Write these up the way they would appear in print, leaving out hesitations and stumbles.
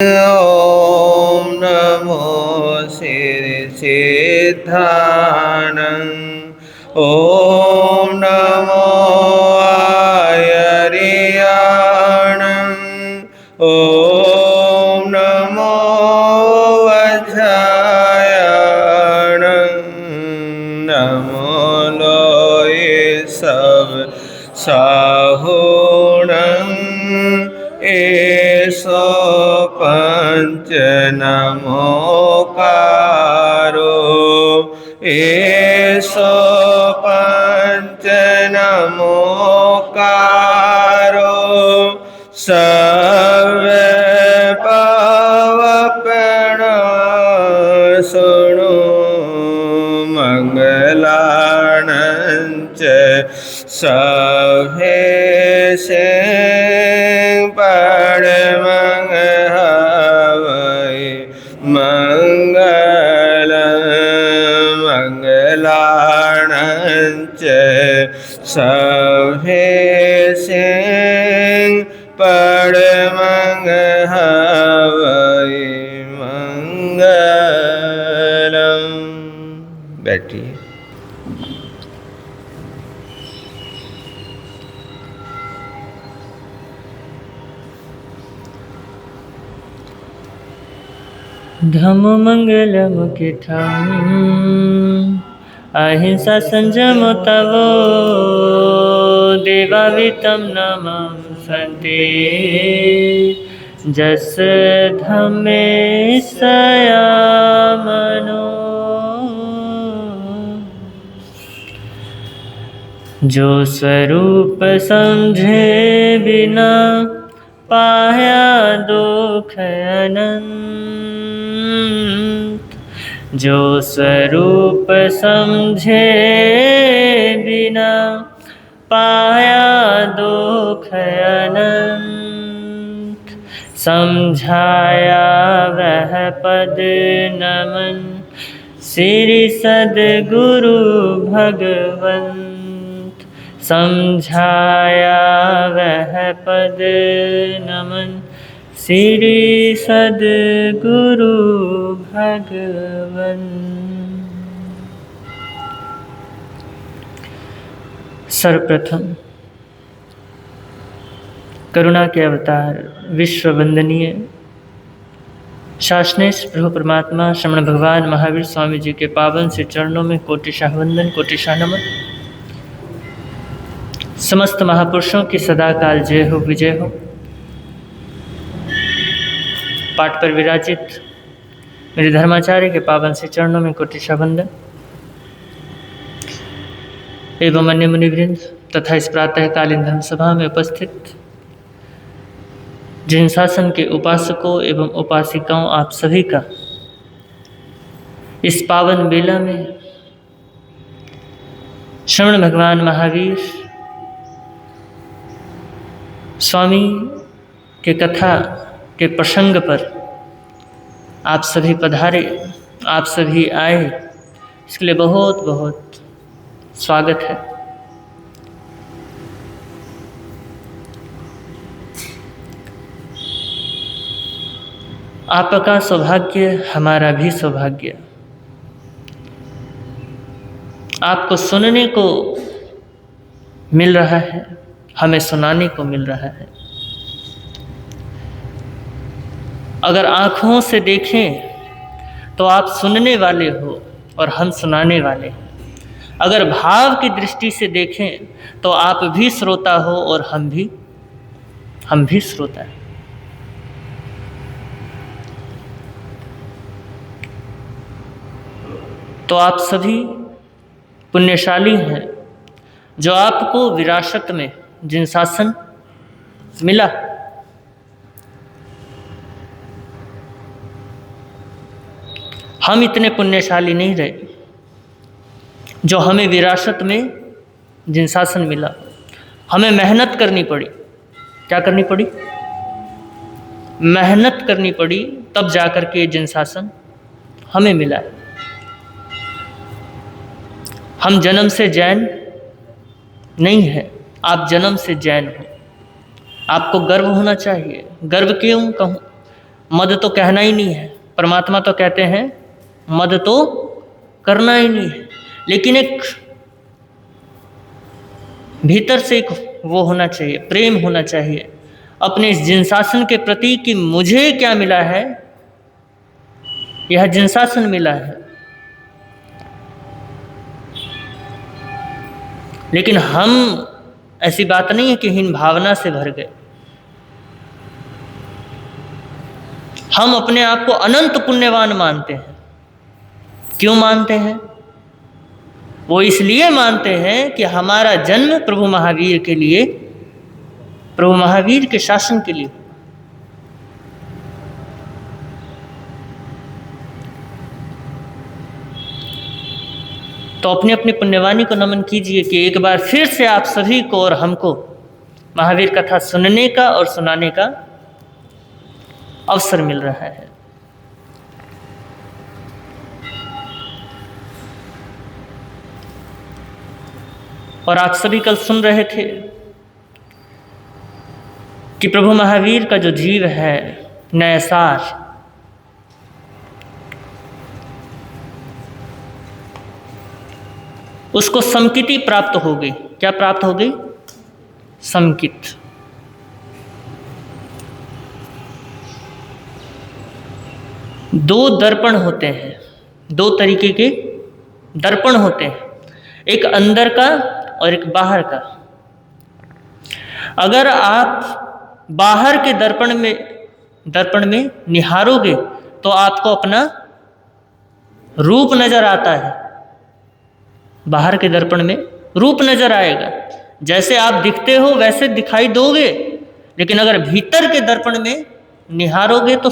ॐ नमो सिद्धानं ॐ नमो आयर्याणं ॐ नमो वज्रायणं नमो लोये सब साहुणं एसो पंच नमोकारो एसो पंच नमोकारो सर्वे पावपण सुनु मंगलानंच सभे से परमं हवै मंगल मंगलानंच सभे से परमं हवै मंगलम्। बैठिए। धम मंगल मुखिठम अहिंसा संयम तवो देवावितम नमः संते जस धमे सयामनो जो स्वरूप समझे बिना पाया दुख अनंत जो स्वरूप समझे बिना पाया दुख अनंत समझाया वह पद नमन श्री सद्गुरु भगवंत समझाया वह पद नमन श्री सद्गुरु भगवंत। सर्वप्रथम करुणा के अवतार विश्व वंदनीय शासनेश प्रभु परमात्मा श्रमण भगवान महावीर स्वामी जी के पावन से चरणों में कोटिशाह वंदन कोटिशाह नमन। समस्त महापुरुषों की सदा काल जय हो विजय हो। पाठ पर विराजित मेरे धर्माचार्य के पावन से चरणों में कोटिशाह वंदन एवं अन्य मुनिवृंद तथा इस प्रातःकालीन धर्म सभा में उपस्थित जिन शासन के उपासकों एवं उपासिकाओं आप सभी का इस पावन बेला में श्रमण भगवान महावीर स्वामी के कथा के प्रसंग पर आप सभी पधारे, आप सभी आए, इसके लिए बहुत बहुत स्वागत है। आपका सौभाग्य हमारा भी सौभाग्य, आपको सुनने को मिल रहा है, हमें सुनाने को मिल रहा है। अगर आँखों से देखें तो आप सुनने वाले हो और हम सुनाने वाले हैं। अगर भाव की दृष्टि से देखें तो आप भी श्रोता हो और हम भी श्रोता हैं। तो आप सभी पुण्यशाली हैं जो आपको विरासत में जिन शासन मिला, हम इतने पुण्यशाली नहीं रहे जो हमें विरासत में जिन शासन मिला। हमें मेहनत करनी पड़ी। क्या करनी पड़ी? मेहनत करनी पड़ी, तब जाकर के जिन शासन हमें मिला। हम जन्म से जैन नहीं है, आप जन्म से जैन हो। आपको गर्व होना चाहिए। गर्व क्यों कहूँ? मद तो कहना ही नहीं है। परमात्मा तो कहते हैं मद तो करना ही नहीं है, लेकिन एक भीतर से एक वो होना चाहिए, प्रेम होना चाहिए अपने इस जिनशासन के प्रति कि मुझे क्या मिला है, यह जिनशासन मिला है। लेकिन हम, ऐसी बात नहीं है कि हीन भावना से भर गए। हम अपने आप को अनंत पुण्यवान मानते हैं। क्यों मानते हैं? वो इसलिए मानते हैं कि हमारा जन्म प्रभु महावीर के लिए, प्रभु महावीर के शासन के लिए। तो अपनी अपनी पुण्यवानी को नमन कीजिए कि एक बार फिर से आप सभी को और हमको महावीर कथा सुनने का और सुनाने का अवसर मिल रहा है। और आप सभी कल सुन रहे थे कि प्रभु महावीर का जो जीव है नैसार, उसको समकिति प्राप्त हो गई। क्या प्राप्त हो गई? समकित। दो दर्पण होते हैं, दो तरीके के दर्पण होते हैं, एक अंदर का और एक बाहर का। अगर आप बाहर के दर्पण में निहारोगे तो आपको अपना रूप नजर आता है। बाहर के दर्पण में रूप नजर आएगा, जैसे आप दिखते हो वैसे दिखाई दोगे। लेकिन अगर भीतर के दर्पण में निहारोगे तो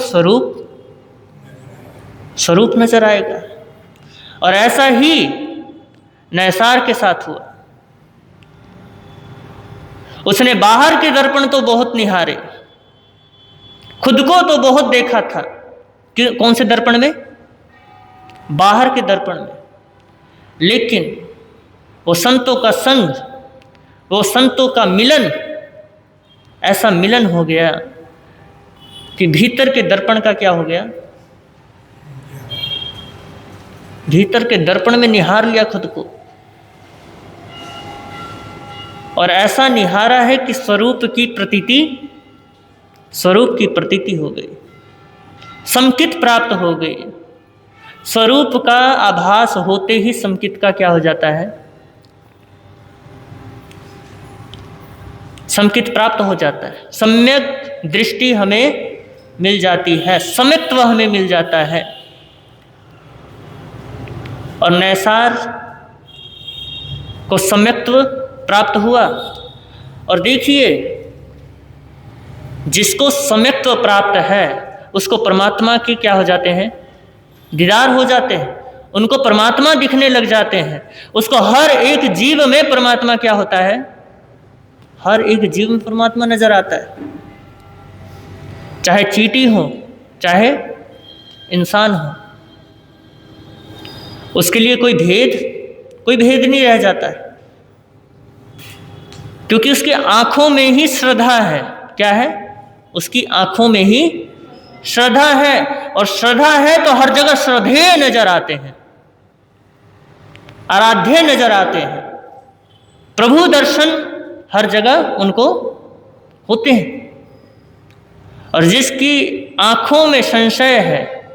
स्वरूप नजर आएगा। और ऐसा ही नैसार के साथ हुआ। उसने बाहर के दर्पण तो बहुत निहारे, खुद को तो बहुत देखा था। कौन से दर्पण में? बाहर के दर्पण में। लेकिन वो संतों का संग, वो संतों का मिलन, ऐसा मिलन हो गया कि भीतर के दर्पण का क्या हो गया? भीतर के दर्पण में निहार लिया खुद को, और ऐसा निहारा है कि स्वरूप की प्रतीति हो गई, समकित प्राप्त हो गई। स्वरूप का आभास होते ही समकित का क्या हो जाता है? समकित प्राप्त हो जाता है। सम्यक दृष्टि हमें मिल जाती है, सम्यक्त्व हमें मिल जाता है। और नैसार को सम्यक्त्व प्राप्त हुआ। और देखिए, जिसको सम्यक्त्व प्राप्त है उसको परमात्मा के क्या हो जाते हैं? दीदार हो जाते हैं, उनको परमात्मा दिखने लग जाते हैं। उसको हर एक जीव में परमात्मा क्या होता है? हर एक जीव में परमात्मा नजर आता है। चाहे चींटी हो, चाहे इंसान हो, उसके लिए कोई भेद नहीं रह जाता है, क्योंकि उसकी आंखों में ही श्रद्धा है। क्या है? उसकी आंखों में ही श्रद्धा है, और श्रद्धा है तो हर जगह श्रद्धेय नजर आते हैं, आराध्य नजर आते हैं। प्रभु दर्शन हर जगह उनको होते हैं। और जिसकी आंखों में संशय है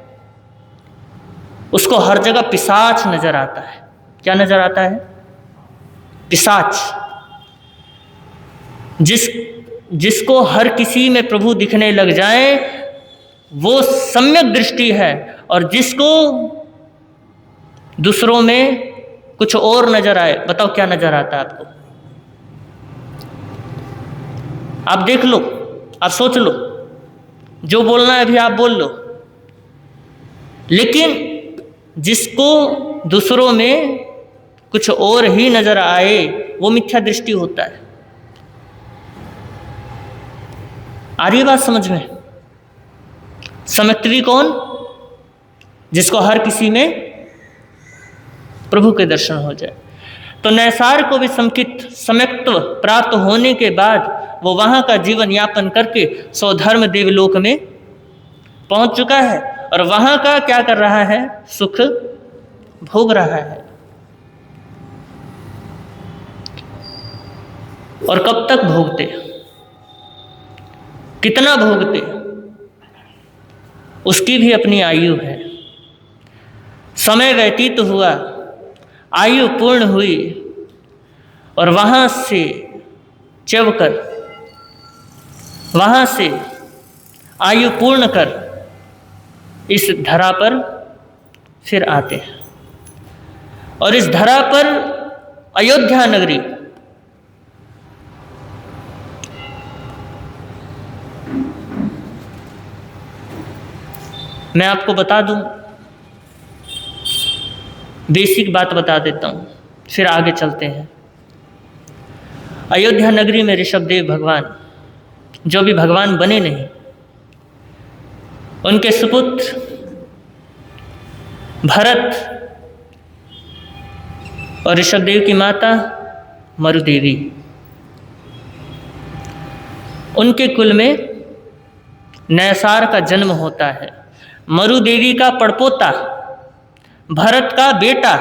उसको हर जगह पिशाच नजर आता है। क्या नजर आता है? पिशाच। जिसको हर किसी में प्रभु दिखने लग जाए वो सम्यक दृष्टि है, और जिसको दूसरों में कुछ और नजर आए। बताओ क्या नजर आता है आपको? आप देख लो, आप सोच लो, जो बोलना है अभी आप बोल लो। लेकिन जिसको दूसरों में कुछ और ही नजर आए वो मिथ्या दृष्टि होता है। आ रही बात समझ में? समक्त्वी कौन? जिसको हर किसी में प्रभु के दर्शन हो जाए। तो नैसार को भी सम्यक्त्व प्राप्त होने के बाद वो वहां का जीवन यापन करके स्वधर्म देवलोक में पहुंच चुका है और वहां का क्या कर रहा है, सुख भोग रहा है। और कब तक भोगते, कितना भोगते, उसकी भी अपनी आयु है। समय व्यतीत हुआ, आयु पूर्ण हुई और वहां से चबकर, वहां से आयु पूर्ण कर इस धरा पर फिर आते हैं। और इस धरा पर अयोध्या नगरी, मैं आपको बता दूं, बेसिक बात बता देता हूं, फिर आगे चलते हैं। अयोध्या नगरी में ऋषभदेव भगवान, जो भी भगवान बने नहीं, उनके सुपुत्र भरत और ऋषभदेव की माता मरुदेवी, उनके कुल में नैसार का जन्म होता है। मरुदेवी का पड़पोता, भरत का बेटा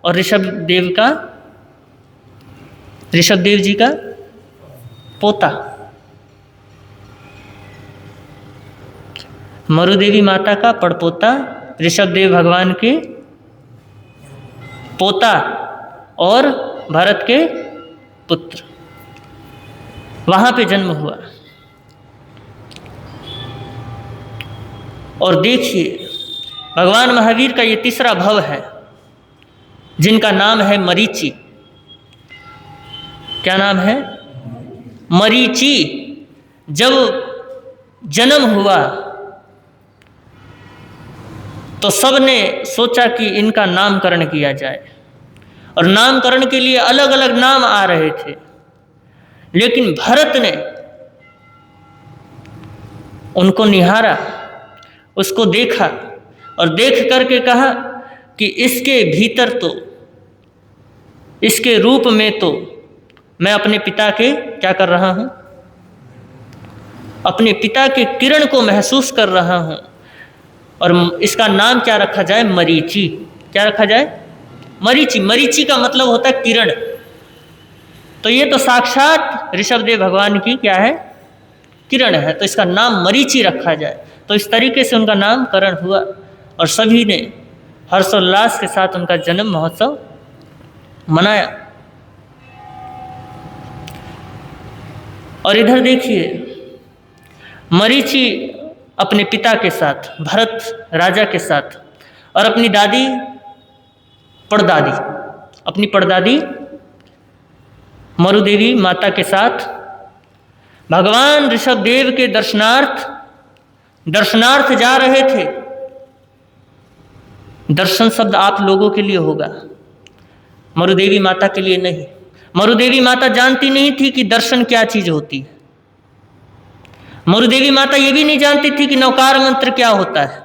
और ऋषभदेव जी का पोता। मरुदेवी माता का पड़पोता, ऋषभदेव भगवान के पोता और भरत के पुत्र, वहां पे जन्म हुआ। और देखिए, भगवान महावीर का ये तीसरा भव है, जिनका नाम है मरीचि। क्या नाम है? मरीचि। जब जन्म हुआ तो सबने सोचा कि इनका नामकरण किया जाए, और नामकरण के लिए अलग अलग नाम आ रहे थे, लेकिन भरत ने उनको निहारा, उसको देखा और देख करके कहा कि इसके भीतर तो, इसके रूप में तो मैं अपने पिता के क्या कर रहा हूं, अपने पिता के किरण को महसूस कर रहा हूं, और इसका नाम क्या रखा जाए? मरीचि। क्या रखा जाए? मरीचि। मरीचि का मतलब होता है किरण। तो ये तो साक्षात ऋषभदेव भगवान की क्या है? किरण है, तो इसका नाम मरीचि रखा जाए। तो इस तरीके से उनका नामकरण हुआ और सभी ने हर्षोल्लास के साथ उनका जन्म महोत्सव मनाया। और इधर देखिए, मरीचि अपने पिता के साथ, भरत राजा के साथ, और अपनी दादी पड़दादी, अपनी पड़दादी मरुदेवी माता के साथ भगवान ऋषभदेव के दर्शनार्थ जा रहे थे। दर्शन शब्द आप लोगों के लिए होगा, मरुदेवी माता के लिए नहीं। मरुदेवी माता जानती नहीं थी कि दर्शन क्या चीज होती है। मरुदेवी माता ये भी नहीं जानती थी कि नौकार मंत्र क्या होता है।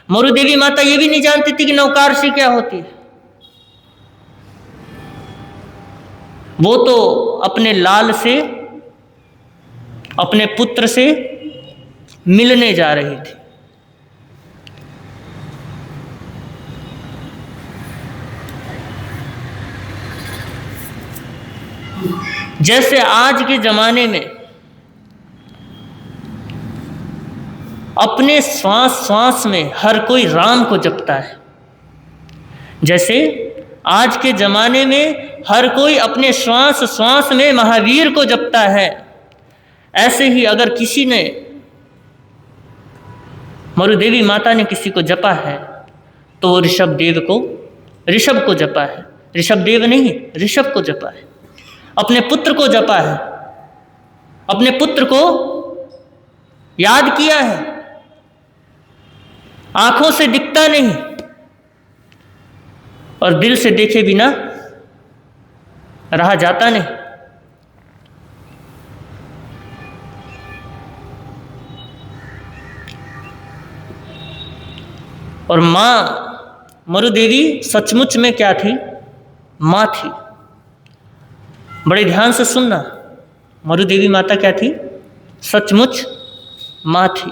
मरुदेवी माता ये भी नहीं जानती थी कि नौकारसी क्या होती है। वो तो अपने लाल से, अपने पुत्र से मिलने जा रही थी। जैसे आज के जमाने में अपने श्वास श्वास में हर कोई राम को जपता है, जैसे आज के जमाने में हर कोई अपने श्वास श्वास में महावीर को जपता है, ऐसे ही अगर किसी ने, मरुदेवी माता ने किसी को जपा है तो वो ऋषभ को जपा है। ऋषभदेव नहीं, ऋषभ को जपा है। अपने पुत्र को जपा है, अपने पुत्र को याद किया है। आंखों से दिखता नहीं और दिल से देखे बिना रहा जाता नहीं। और मां मरुदेवी सचमुच में क्या थी? मां थी। बड़े ध्यान से सुनना, मरुदेवी माता क्या थी? सचमुच मां थी।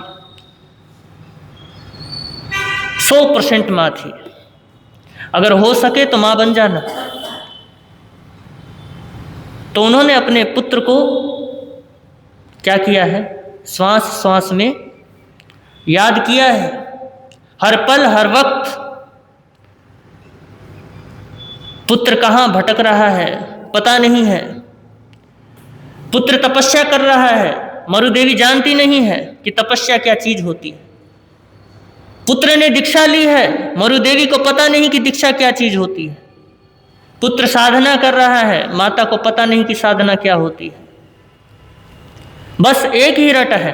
100% माँ थी। अगर हो सके तो माँ बन जाना। तो उन्होंने अपने पुत्र को क्या किया है, श्वास श्वास में याद किया है, हर पल हर वक्त पुत्र कहाँ भटक रहा है पता नहीं है। पुत्र तपस्या कर रहा है, मरुदेवी जानती नहीं है कि तपस्या क्या चीज होती है। पुत्र ने दीक्षा ली है, मरुदेवी को पता नहीं कि दीक्षा क्या चीज होती है। पुत्र साधना कर रहा है, माता को पता नहीं कि साधना क्या होती है। बस एक ही रट है।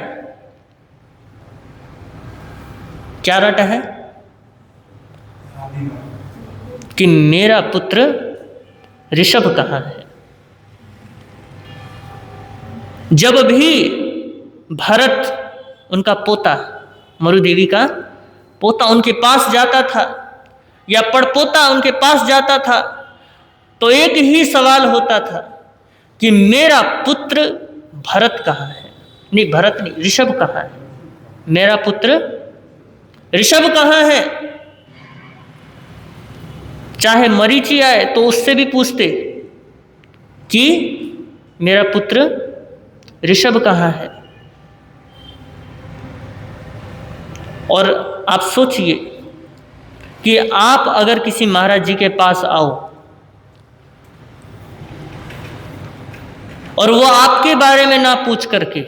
क्या रट है? कि मेरा पुत्र ऋषभ कहाँ है। जब भी भरत उनका पोता, मरुदेवी का पोता उनके पास जाता था या पड़पोता उनके पास जाता था तो एक ही सवाल होता था कि मेरा पुत्र भरत कहाँ है। नहीं, भरत नहीं, ऋषभ कहाँ है। मेरा पुत्र ऋषभ कहाँ है। चाहे मरीचि आए तो उससे भी पूछते कि मेरा पुत्र ऋषभ कहाँ है। और आप सोचिए कि आप अगर किसी महाराज जी के पास आओ और वो आपके बारे में ना पूछ करके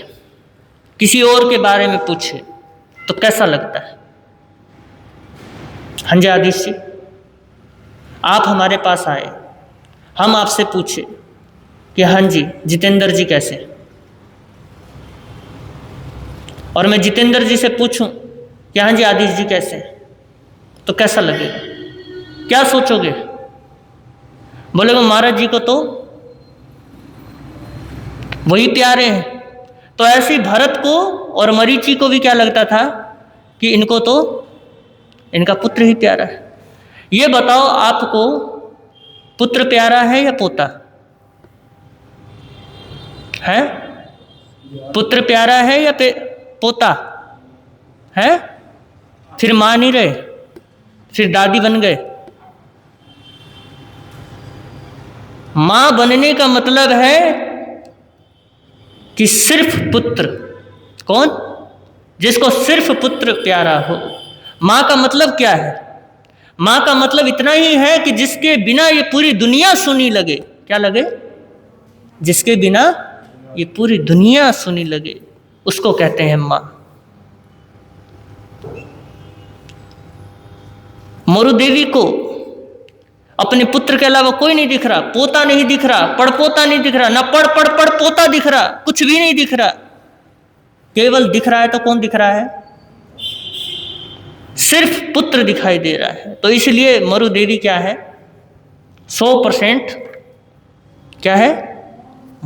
किसी और के बारे में पूछे तो कैसा लगता है। हाँ जी आदिश जी, आप हमारे पास आए, हम आपसे पूछे कि हाँ जी जितेंद्र जी कैसे, और मैं जितेंद्र जी से पूछूं कि हाँ जी आदिश जी कैसे, तो कैसा लगेगा, क्या सोचोगे। बोलेगा महाराज जी को तो वही प्यारे हैं। तो ऐसे ही भरत को और मरीचि को भी क्या लगता था कि इनको तो इनका पुत्र ही प्यारा है। ये बताओ आपको पुत्र प्यारा है या पोता है? पुत्र प्यारा है या पोता है? फिर मां नहीं रहे, फिर दादी बन गए। मां बनने का मतलब है कि सिर्फ पुत्र। कौन? जिसको सिर्फ पुत्र प्यारा हो। मां का मतलब क्या है? मां का मतलब इतना ही है कि जिसके बिना ये पूरी दुनिया सुनी लगे। क्या लगे? जिसके बिना ये पूरी दुनिया सुनी लगे, उसको कहते हैं मां। मरुदेवी को अपने पुत्र के अलावा कोई नहीं दिख रहा, पोता नहीं दिख रहा, पड़पोता नहीं दिख रहा, ना पड़ पोता दिख रहा, कुछ भी नहीं दिख रहा। केवल दिख रहा है तो कौन दिख रहा है? सिर्फ पुत्र दिखाई दे रहा है। तो इसलिए मरुदेवी क्या है? 100% क्या है?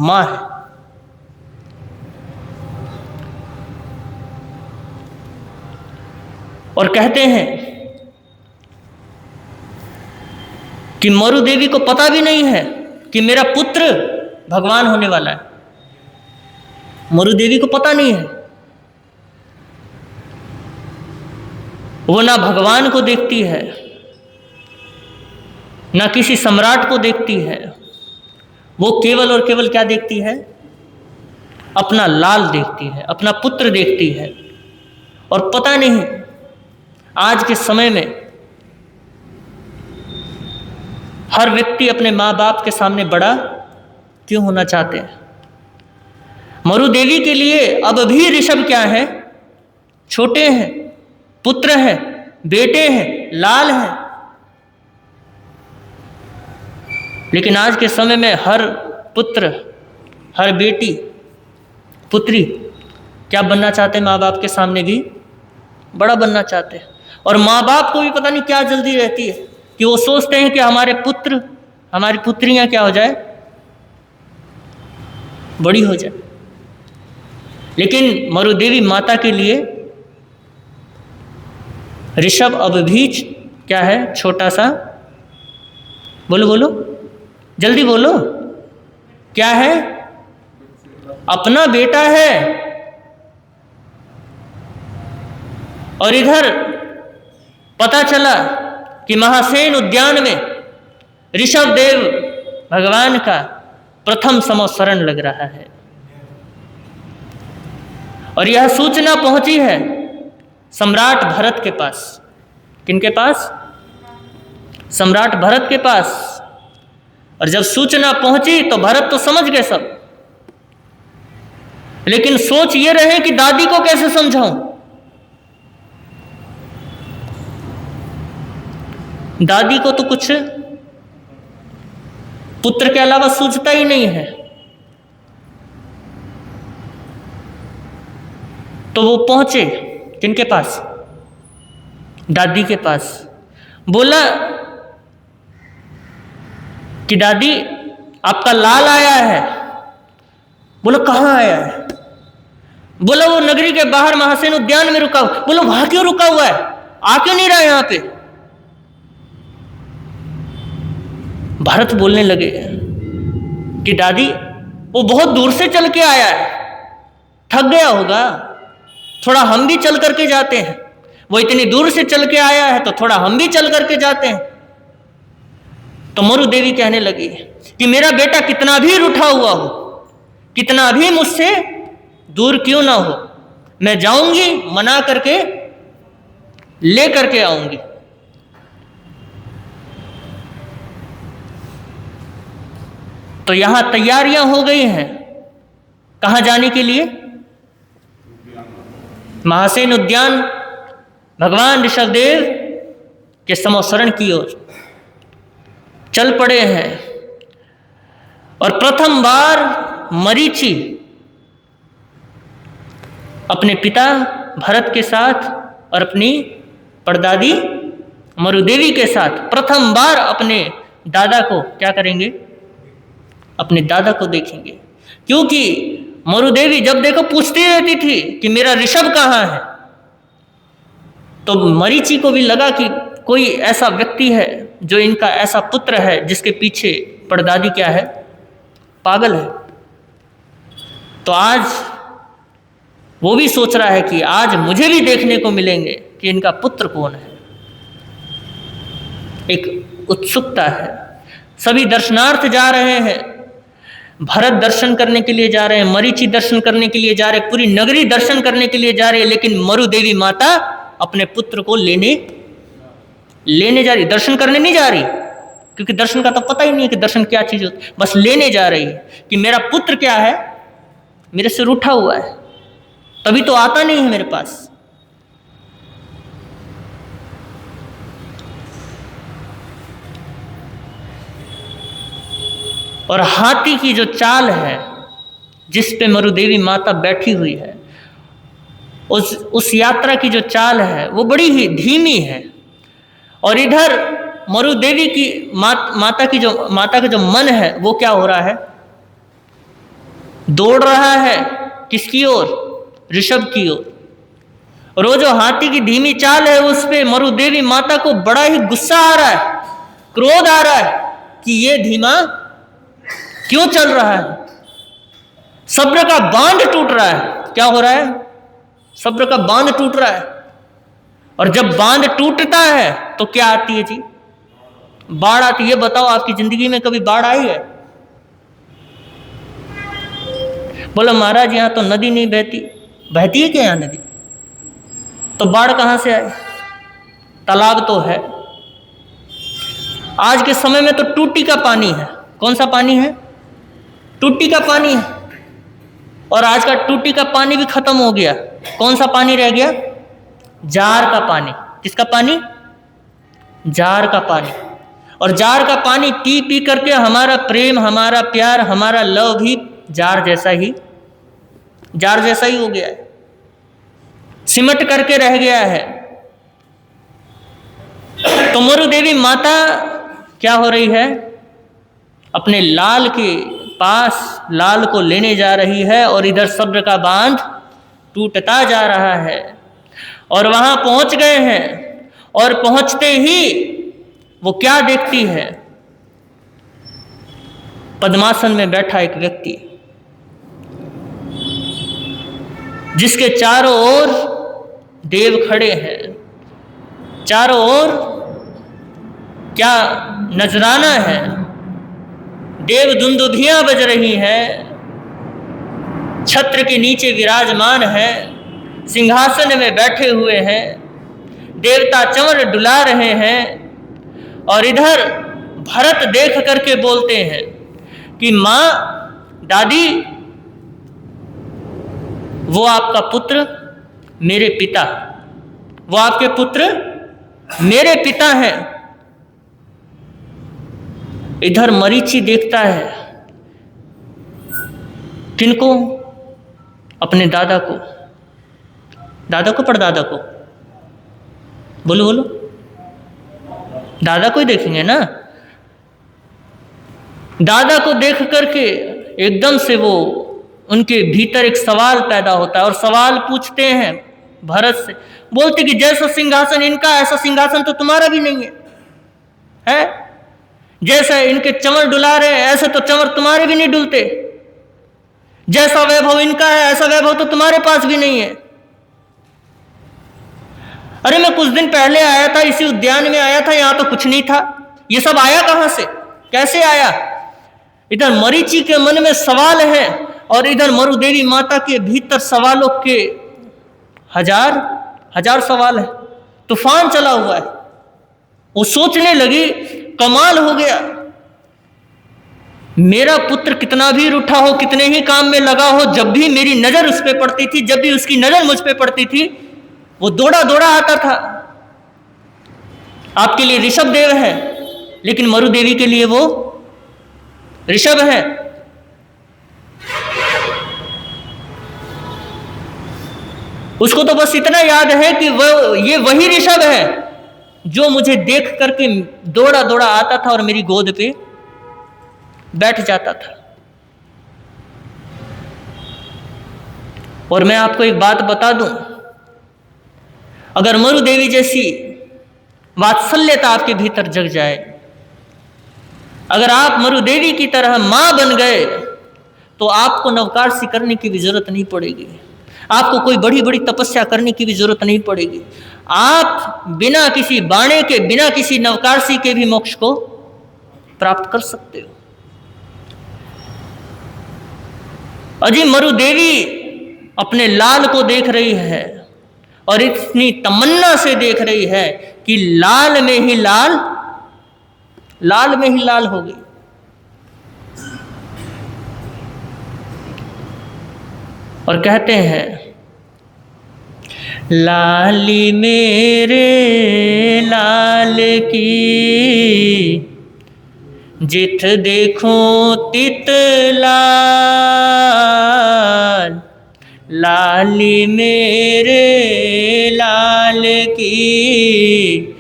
मां है। और कहते हैं कि मरुदेवी को पता भी नहीं है कि मेरा पुत्र भगवान होने वाला है। मरुदेवी को पता नहीं है। वो ना भगवान को देखती है, ना किसी सम्राट को देखती है। वो केवल और केवल क्या देखती है? अपना लाल देखती है, अपना पुत्र देखती है। और पता नहीं आज के समय में हर व्यक्ति अपने माँ बाप के सामने बड़ा क्यों होना चाहते हैं। मरुदेवी के लिए अब भी ऋषभ क्या है? छोटे हैं, पुत्र हैं, बेटे हैं, लाल हैं। लेकिन आज के समय में हर पुत्र, हर बेटी, पुत्री क्या बनना चाहते हैं? माँ बाप के सामने भी बड़ा बनना चाहते हैं। और माँ बाप को भी पता नहीं क्या जल्दी रहती है कि वो सोचते हैं कि हमारे पुत्र, हमारी पुत्रियां क्या हो जाए? बड़ी हो जाए। लेकिन मरुदेवी माता के लिए ऋषभ अब भी क्या है? छोटा सा। बोलो बोलो, जल्दी बोलो, क्या है? अपना बेटा है। और इधर पता चला कि महासेन उद्यान में ऋषभदेव भगवान का प्रथम संवत्सरण लग रहा है। और यह सूचना पहुंची है सम्राट भरत के पास। किनके पास? सम्राट भरत के पास। और जब सूचना पहुंची तो भरत तो समझ गए सब, लेकिन सोच ये रहे कि दादी को कैसे समझाऊं। दादी को तो कुछ पुत्र के अलावा सूझता ही नहीं है। तो वो पहुंचे किनके पास? दादी के पास। बोला कि दादी आपका लाल आया है। बोला कहाँ आया है? बोला वो नगरी के बाहर महासेन उद्यान में रुका हुआ। बोला वहां क्यों रुका हुआ है? आ क्यों नहीं रहा यहां पे? भरत बोलने लगे कि दादी वो बहुत दूर से चल के आया है, थक गया होगा, थोड़ा हम भी चल करके जाते हैं। वो इतनी दूर से चल के आया है तो थोड़ा हम भी चल करके जाते हैं। तो मरु देवी कहने लगी कि मेरा बेटा कितना भी रूठा हुआ हो, कितना भी मुझसे दूर क्यों ना हो, मैं जाऊंगी, मना करके ले करके आऊंगी। तो यहां तैयारियां हो गई हैं कहां जाने के लिए? महासेन उद्यान, भगवान ऋषभदेव के संवत्सरण की ओर चल पड़े हैं। और प्रथम बार मरीचि अपने पिता भरत के साथ और अपनी परदादी मरुदेवी के साथ प्रथम बार अपने दादा को क्या करेंगे? अपने दादा को देखेंगे। क्योंकि मरुदेवी जब देखो पूछती रहती थी कि मेरा ऋषभ कहाँ है। तो मरीचि को भी लगा कि कोई ऐसा व्यक्ति है जो इनका ऐसा पुत्र है जिसके पीछे परदादी क्या है? पागल है। तो आज वो भी सोच रहा है कि आज मुझे भी देखने को मिलेंगे कि इनका पुत्र कौन है। एक उत्सुकता है। सभी दर्शनार्थ जा रहे हैं। भरत दर्शन करने के लिए जा रहे हैं, मरीचि दर्शन करने के लिए जा रहे हैं, पूरी नगरी दर्शन करने के लिए जा रहे हैं। लेकिन मरु देवी माता अपने पुत्र को लेने जा रही, दर्शन करने नहीं जा रही, क्योंकि दर्शन का तो पता ही नहीं है कि दर्शन क्या चीज होती है। बस लेने जा रही है कि मेरा पुत्र क्या है, मेरे से रूठा हुआ है, तभी तो आता नहीं है मेरे पास। और हाथी की जो चाल है जिस पे मरुदेवी माता बैठी हुई है, उस यात्रा की जो चाल है वो बड़ी ही धीमी है। और इधर मरुदेवी की माता का जो मन है वो क्या हो रहा है? दौड़ रहा है किसकी ओर? ऋषभ की ओर। और वो जो हाथी की धीमी चाल है उस पे मरुदेवी माता को बड़ा ही गुस्सा आ रहा है, क्रोध आ रहा है कि ये धीमा क्यों चल रहा है। सब्र का बांध टूट रहा है। क्या हो रहा है? सब्र का बांध टूट रहा है। और जब बांध टूटता है तो क्या आती है जी? बाढ़ आती है। बताओ आपकी जिंदगी में कभी बाढ़ आई है? बोलो महाराज यहां तो नदी नहीं बहती। बहती है क्या यहां नदी? तो बाढ़ कहां से आए? तालाब तो है। आज के समय में तो टूटी का पानी है। कौन सा पानी है? टूटी का पानी है। और आज का टूटी का पानी भी खत्म हो गया। कौन सा पानी रह गया? जार का पानी। किसका पानी? जार का पानी। और जार का पानी पी पी करके हमारा प्रेम, हमारा प्यार, हमारा लव भी जार जैसा ही हो गया है, सिमट करके रह गया है। तो मरुदेवी माता क्या हो रही है? अपने लाल के पास लाल को लेने जा रही है। और इधर सब्र का बांध टूटता जा रहा है। और वहां पहुंच गए हैं। और पहुंचते ही वो क्या देखती है? पद्मासन में बैठा एक व्यक्ति जिसके चारों ओर देव खड़े हैं। चारों ओर क्या नजराना है, देव दुंदुभियां बज रही हैं, छत्र के नीचे विराजमान है, सिंहासन में बैठे हुए हैं, देवता चंवर डुला रहे हैं। और इधर भरत देख करके बोलते हैं कि माँ, दादी, वो आपका पुत्र मेरे पिता, वो आपके पुत्र मेरे पिता हैं। इधर मरीचि देखता है किनको? अपने दादा को। दादा को परदादा को? बोलो बोलो, दादा को ही देखेंगे ना। दादा को देख करके एकदम से वो उनके भीतर एक सवाल पैदा होता है और सवाल पूछते हैं भरत से, बोलते कि जैसा सिंहासन इनका ऐसा सिंहासन तो तुम्हारा भी नहीं है? जैसा इनके चंवर डुला रहे हैं ऐसे तो चंवर तुम्हारे भी नहीं डुलते, जैसा वैभव इनका है ऐसा वैभव तो तुम्हारे पास भी नहीं है। अरे मैं कुछ दिन पहले आया था, इसी उद्यान में आया था, यहां तो कुछ नहीं था, ये सब आया कहां से, कैसे आया? इधर मरीचि के मन में सवाल है और इधर मरुदेवी माता के भीतर सवालों के हजार हजार सवाल है, तूफान चला हुआ है। वो सोचने लगी, कमाल हो गया, मेरा पुत्र कितना भी रूठा हो, कितने ही काम में लगा हो, जब भी मेरी नजर उस पर पड़ती थी, जब भी उसकी नजर मुझ पे पड़ती थी, वो दौड़ा दौड़ा आता था। आपके लिए ऋषभ देव है, लेकिन मरुदेवी के लिए वो ऋषभ है। उसको तो बस इतना याद है कि ये वही ऋषभ है जो मुझे देख करके दौड़ा दौड़ा आता था और मेरी गोद पे बैठ जाता था। और मैं आपको एक बात बता दूं, अगर मरुदेवी जैसी वात्सल्यता आपके भीतर जग जाए, अगर आप मरुदेवी की तरह मां बन गए, तो आपको नवकारसी करने की भी जरूरत नहीं पड़ेगी, आपको कोई बड़ी बड़ी तपस्या करने की भी जरूरत नहीं पड़ेगी। आप बिना किसी बाणे के, बिना किसी नवकारसी के भी मोक्ष को प्राप्त कर सकते हो। अजी मरुदेवी अपने लाल को देख रही है और इतनी तमन्ना से देख रही है कि लाल में ही लाल हो गई। और कहते हैं, लाली मेरे लाल की, जित देखूं तित लाल, लाली मेरे लाल की,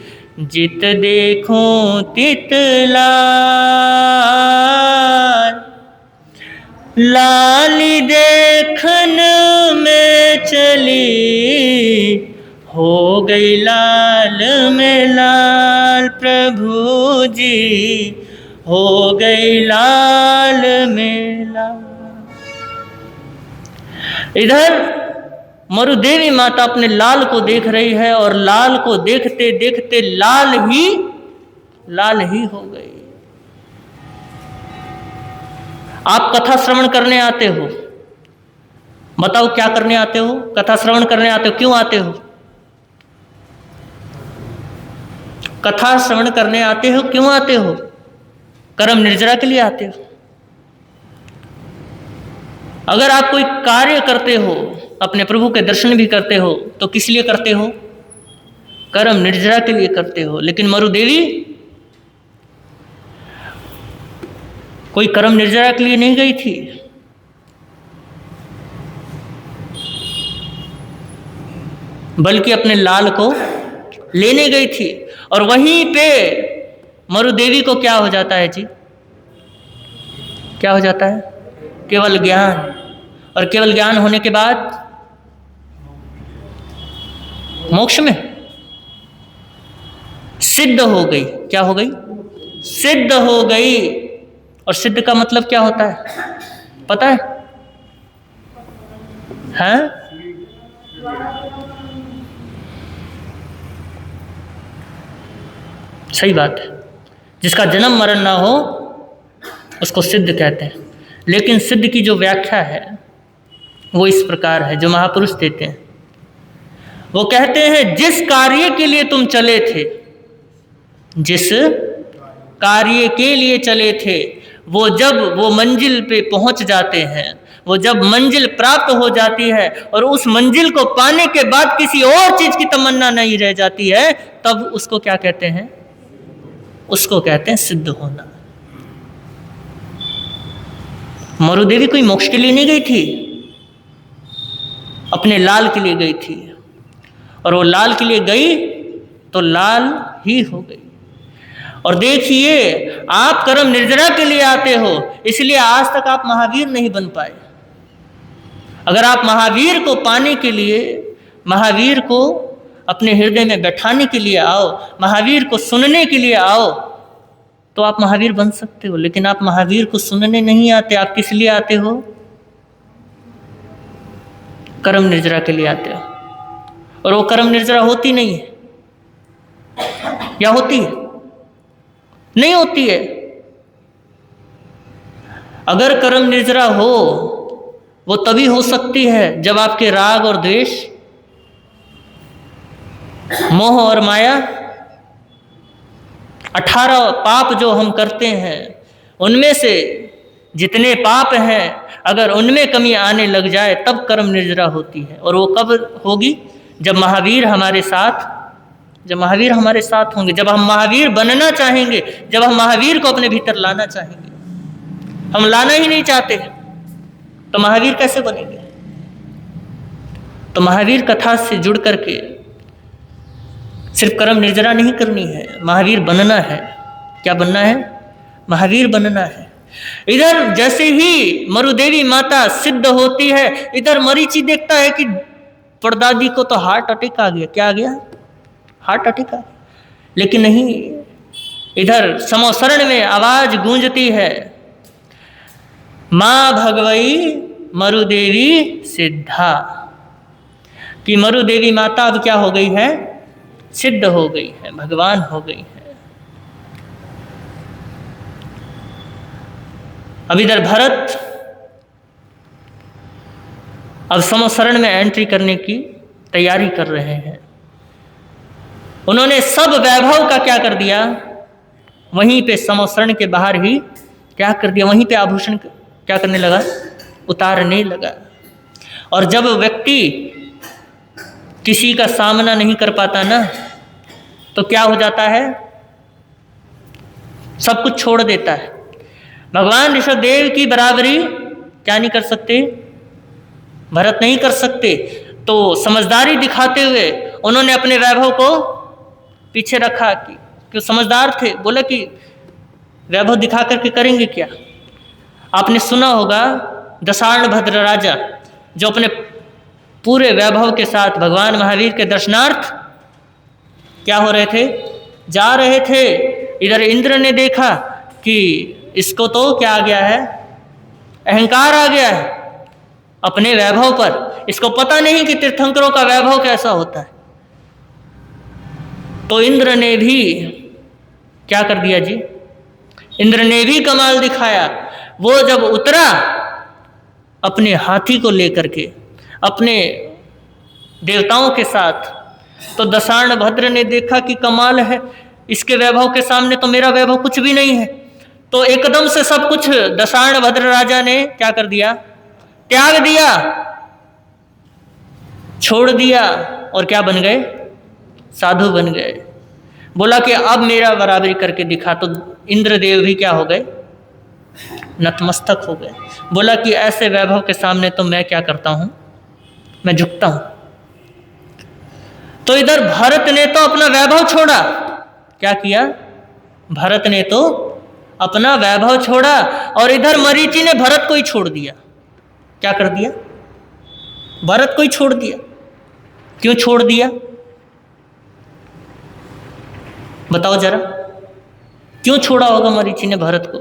जित देखूं तित लाल, लाली देखन में चली, हो गई लाल में लाल, प्रभु जी हो गई लाल में लाल। इधर मरुदेवी माता अपने लाल को देख रही है और लाल को देखते देखते लाल ही हो गई। आप कथा श्रवण करने आते हो, बताओ क्या करने आते हो? कथा श्रवण करने आते हो, क्यों आते हो? कथा श्रवण करने आते हो, क्यों आते हो? कर्म निर्जरा के लिए आते हो। अगर आप कोई कार्य करते हो, अपने प्रभु के दर्शन भी करते हो, तो किस लिए करते हो? कर्म निर्जरा के लिए करते हो। लेकिन मरुदेवी कोई कर्म निर्जरा के लिए नहीं गई थी, बल्कि अपने लाल को लेने गई थी। और वहीं पे मरुदेवी को क्या हो जाता है जी? क्या हो जाता है? केवल ज्ञान। और केवल ज्ञान होने के बाद मोक्ष में सिद्ध हो गई। क्या हो गई? सिद्ध हो गई। और सिद्ध का मतलब क्या होता है पता है? हैं? सही बात है, जिसका जन्म मरण ना हो उसको सिद्ध कहते हैं। लेकिन सिद्ध की जो व्याख्या है वो इस प्रकार है, जो महापुरुष देते हैं। वो कहते हैं जिस कार्य के लिए तुम चले थे, जिस कार्य के लिए चले थे, वो जब वो मंजिल पे पहुंच जाते हैं, वो जब मंजिल प्राप्त हो जाती है और उस मंजिल को पाने के बाद किसी और चीज की तमन्ना नहीं रह जाती है, तब उसको क्या कहते हैं? उसको कहते हैं सिद्ध होना। मरुदेवी कोई मोक्ष के लिए नहीं गई थी, अपने लाल के लिए गई थी, और वो लाल के लिए गई तो लाल ही हो गई। और देखिए, आप कर्म निर्जरा के लिए आते हो, इसलिए आज तक आप महावीर नहीं बन पाए। अगर आप महावीर को पाने के लिए, महावीर को अपने हृदय में बैठाने के लिए आओ, महावीर को सुनने के लिए आओ, तो आप महावीर बन सकते हो। लेकिन आप महावीर को सुनने नहीं आते, आप किस लिए आते हो? कर्म निर्जरा के लिए आते हो। और वो कर्म निर्जरा होती नहीं है, या होती है? नहीं होती है। अगर कर्म निर्जरा हो, वो तभी हो सकती है जब आपके राग और द्वेष, मोह और माया, 18 पाप जो हम करते हैं, उनमें से जितने पाप हैं, अगर उनमें कमी आने लग जाए तब कर्म निर्जरा होती है। और वो कब होगी? जब महावीर हमारे साथ, जब महावीर हमारे साथ होंगे, जब हम महावीर बनना चाहेंगे, जब हम महावीर को अपने भीतर लाना चाहेंगे। हम लाना ही नहीं चाहते तो महावीर कैसे बनेंगे? तो महावीर कथा से जुड़ करके सिर्फ कर्म निर्जरा नहीं करनी है, महावीर बनना है। क्या बनना है? महावीर बनना है। इधर जैसे ही मरुदेवी माता सिद्ध होती है, इधर मरीचि देखता है कि परदादी को तो हार्ट अटैक आ गया। क्या आ गया? हार्ट अटैक आ गया। लेकिन नहीं, इधर समोसरण में आवाज गूंजती है, माँ भगवई मरुदेवी सिद्धा, कि मरुदेवी माता अब क्या हो गई है? सिद्ध हो गई है, भगवान हो गई है। अब इधर भरत अब समोसरण में एंट्री करने की तैयारी कर रहे हैं। उन्होंने सब वैभव का क्या कर दिया? वहीं पे समोसरण के बाहर ही क्या कर दिया? वहीं पे आभूषण क्या करने लगा? उतारने लगा। और जब व्यक्ति किसी का सामना नहीं कर पाता ना, तो क्या हो जाता है? सब कुछ छोड़ देता है। भगवान ऋषभदेव की बराबरी क्या नहीं कर सकते? भरत नहीं कर सकते। तो समझदारी दिखाते हुए उन्होंने अपने वैभव को पीछे रखा, कि समझदार थे। बोले कि वैभव दिखा करके करेंगे क्या? आपने सुना होगा दशार्ण भद्र राजा, जो अपने पूरे वैभव के साथ भगवान महावीर के दर्शनार्थ क्या हो रहे थे? जा रहे थे। इधर इंद्र ने देखा कि इसको तो क्या आ गया है? अहंकार आ गया है अपने वैभव पर। इसको पता नहीं कि तीर्थंकरों का वैभव कैसा होता है। तो इंद्र ने भी क्या कर दिया जी? इंद्र ने भी कमाल दिखाया। वो जब उतरा अपने हाथी को लेकर के, अपने देवताओं के साथ, तो दशार्ण भद्र ने देखा कि कमाल है, इसके वैभव के सामने तो मेरा वैभव कुछ भी नहीं है। तो एकदम से सब कुछ दशार्ण भद्र राजा ने क्या कर दिया? त्याग दिया, छोड़ दिया, और क्या बन गए? साधु बन गए। बोला कि अब मेरा बराबरी करके दिखा। तो इंद्रदेव भी क्या हो गए? नतमस्तक हो गए। बोला कि ऐसे वैभव के सामने तो मैं क्या करता हूं? मैं झुकता हूं। तो इधर भरत ने तो अपना वैभव छोड़ा। क्या किया? भरत ने तो अपना वैभव छोड़ा, और इधर मरीचि ने भरत को ही छोड़ दिया। क्या कर दिया? भरत को ही छोड़ दिया। क्यों छोड़ दिया? बताओ जरा, क्यों छोड़ा होगा मरीचि ने भरत को?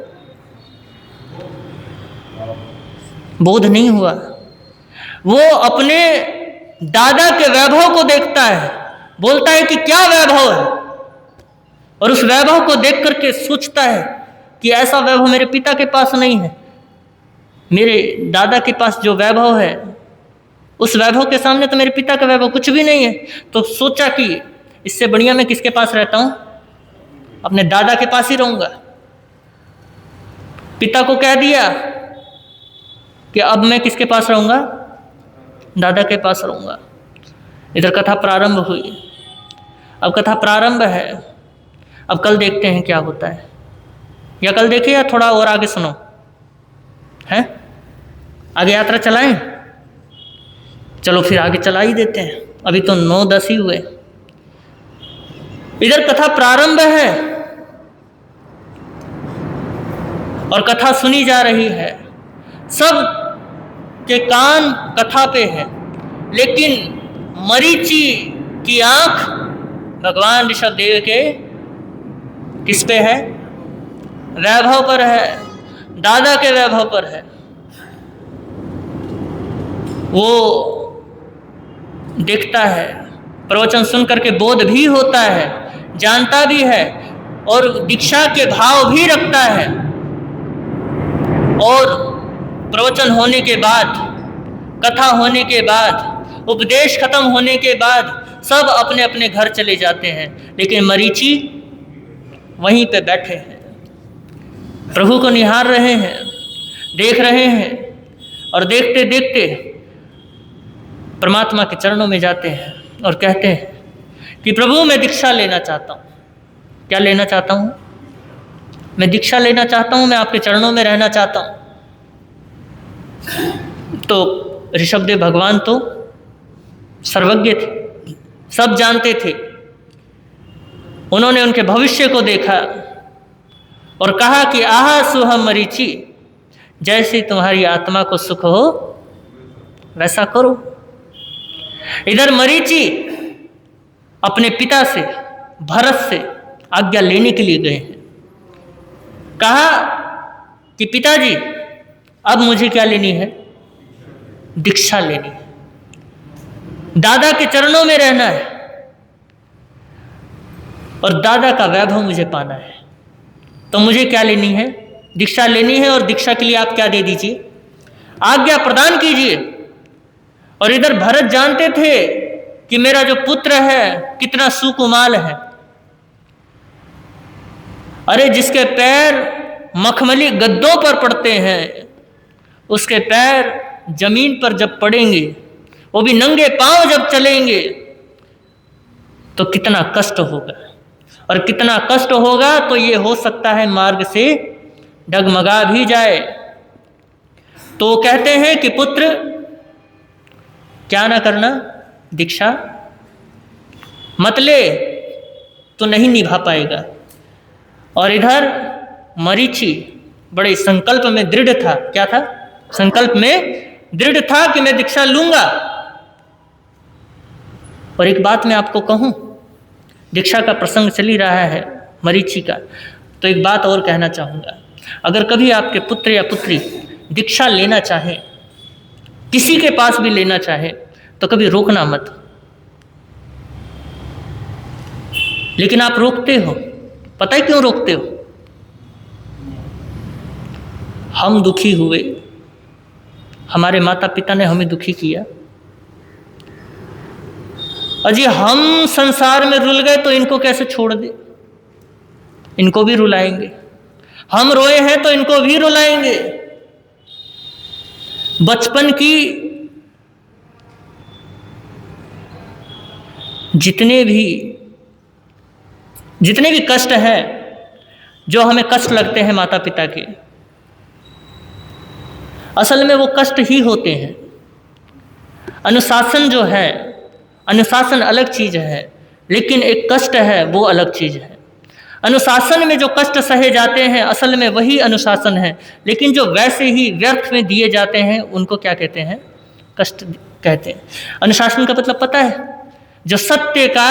बोध नहीं हुआ। वो अपने दादा के वैभव को देखता है, बोलता है कि क्या वैभव है, और उस वैभव को देख करके सोचता है कि ऐसा वैभव मेरे पिता के पास नहीं है, मेरे दादा के पास जो वैभव है उस वैभव के सामने तो मेरे पिता का वैभव कुछ भी नहीं है। तो सोचा कि इससे बढ़िया मैं किसके पास रहता हूँ, अपने दादा के पास ही रहूँगा। पिता को कह दिया कि अब मैं किसके पास रहूँगा, दादा के पास रहूँगा। इधर कथा प्रारंभ हुई। अब कथा प्रारंभ है, अब कल देखते हैं क्या होता है, या कल देखिए या थोड़ा और आगे सुनो, हैं आगे यात्रा चलाएं। चलो फिर आगे चला ही देते हैं, अभी तो 9-10 ही हुए। इधर कथा प्रारंभ है और कथा सुनी जा रही है, सब के कान कथा पे है, लेकिन मरीचि की आंख भगवान ऋषभदेव के किस पे है, वैभव पर है, दादा के वैभव पर है। वो देखता है, प्रवचन सुन करके बोध भी होता है, जानता भी है और दीक्षा के भाव भी रखता है। और प्रवचन होने के बाद, कथा होने के बाद, उपदेश खत्म होने के बाद सब अपने अपने घर चले जाते हैं, लेकिन मरीचि वहीं पे बैठे हैं, प्रभु को निहार रहे हैं, देख रहे हैं और देखते देखते परमात्मा के चरणों में जाते हैं और कहते हैं कि प्रभु मैं दीक्षा लेना चाहता हूँ। क्या लेना चाहता हूँ? मैं दीक्षा लेना चाहता हूँ, मैं आपके चरणों में रहना चाहता हूँ। तो ऋषभदेव भगवान तो सर्वज्ञ थे, सब जानते थे। उन्होंने उनके भविष्य को देखा और कहा कि आहा सुहम मरीचि, जैसे तुम्हारी आत्मा को सुख हो वैसा करो। इधर मरीचि अपने पिता से, भरत से आज्ञा लेने के लिए गए हैं। कहा कि पिताजी अब मुझे क्या लेनी है, दीक्षा लेनी है, दादा के चरणों में रहना है और दादा का वैभव मुझे पाना है। तो मुझे क्या लेनी है, दीक्षा लेनी है। और दीक्षा के लिए आप क्या दे दीजिए, आज्ञा प्रदान कीजिए। और इधर भरत जानते थे कि मेरा जो पुत्र है कितना सुकुमाल है। अरे जिसके पैर मखमली गद्दों पर पड़ते हैं, उसके पैर जमीन पर जब पड़ेंगे, वो भी नंगे पांव जब चलेंगे, तो कितना कष्ट होगा। और कितना कष्ट होगा तो ये हो सकता है मार्ग से डगमगा भी जाए। तो कहते हैं कि पुत्र क्या ना करना, दीक्षा मत ले तो नहीं निभा पाएगा। और इधर मरीचि बड़े संकल्प में दृढ़ था। क्या था? संकल्प में दृढ़ था कि मैं दीक्षा लूंगा। और एक बात मैं आपको कहूं, दीक्षा का प्रसंग चल ही रहा है मरीचि का, तो एक बात और कहना चाहूँगा। अगर कभी आपके पुत्र या पुत्री दीक्षा लेना चाहे, किसी के पास भी लेना चाहे, तो कभी रोकना मत। लेकिन आप रोकते हो, पता है क्यों रोकते हो? हम दुखी हुए, हमारे माता पिता ने हमें दुखी किया, अजी हम संसार में रुल गए तो इनको कैसे छोड़ दे, इनको भी रुलाएंगे। हम रोए हैं तो इनको भी रुलाएंगे। बचपन की जितने भी कष्ट हैं, जो हमें कष्ट लगते हैं माता पिता के, असल में वो कष्ट ही होते हैं। अनुशासन जो है, अनुशासन अलग चीज है, लेकिन एक कष्ट है वो अलग चीज है। अनुशासन में जो कष्ट सहे जाते हैं असल में वही अनुशासन है, लेकिन जो वैसे ही व्यर्थ में दिए जाते हैं उनको क्या कहते हैं? कष्ट कहते हैं। अनुशासन का मतलब पता है? जो सत्य का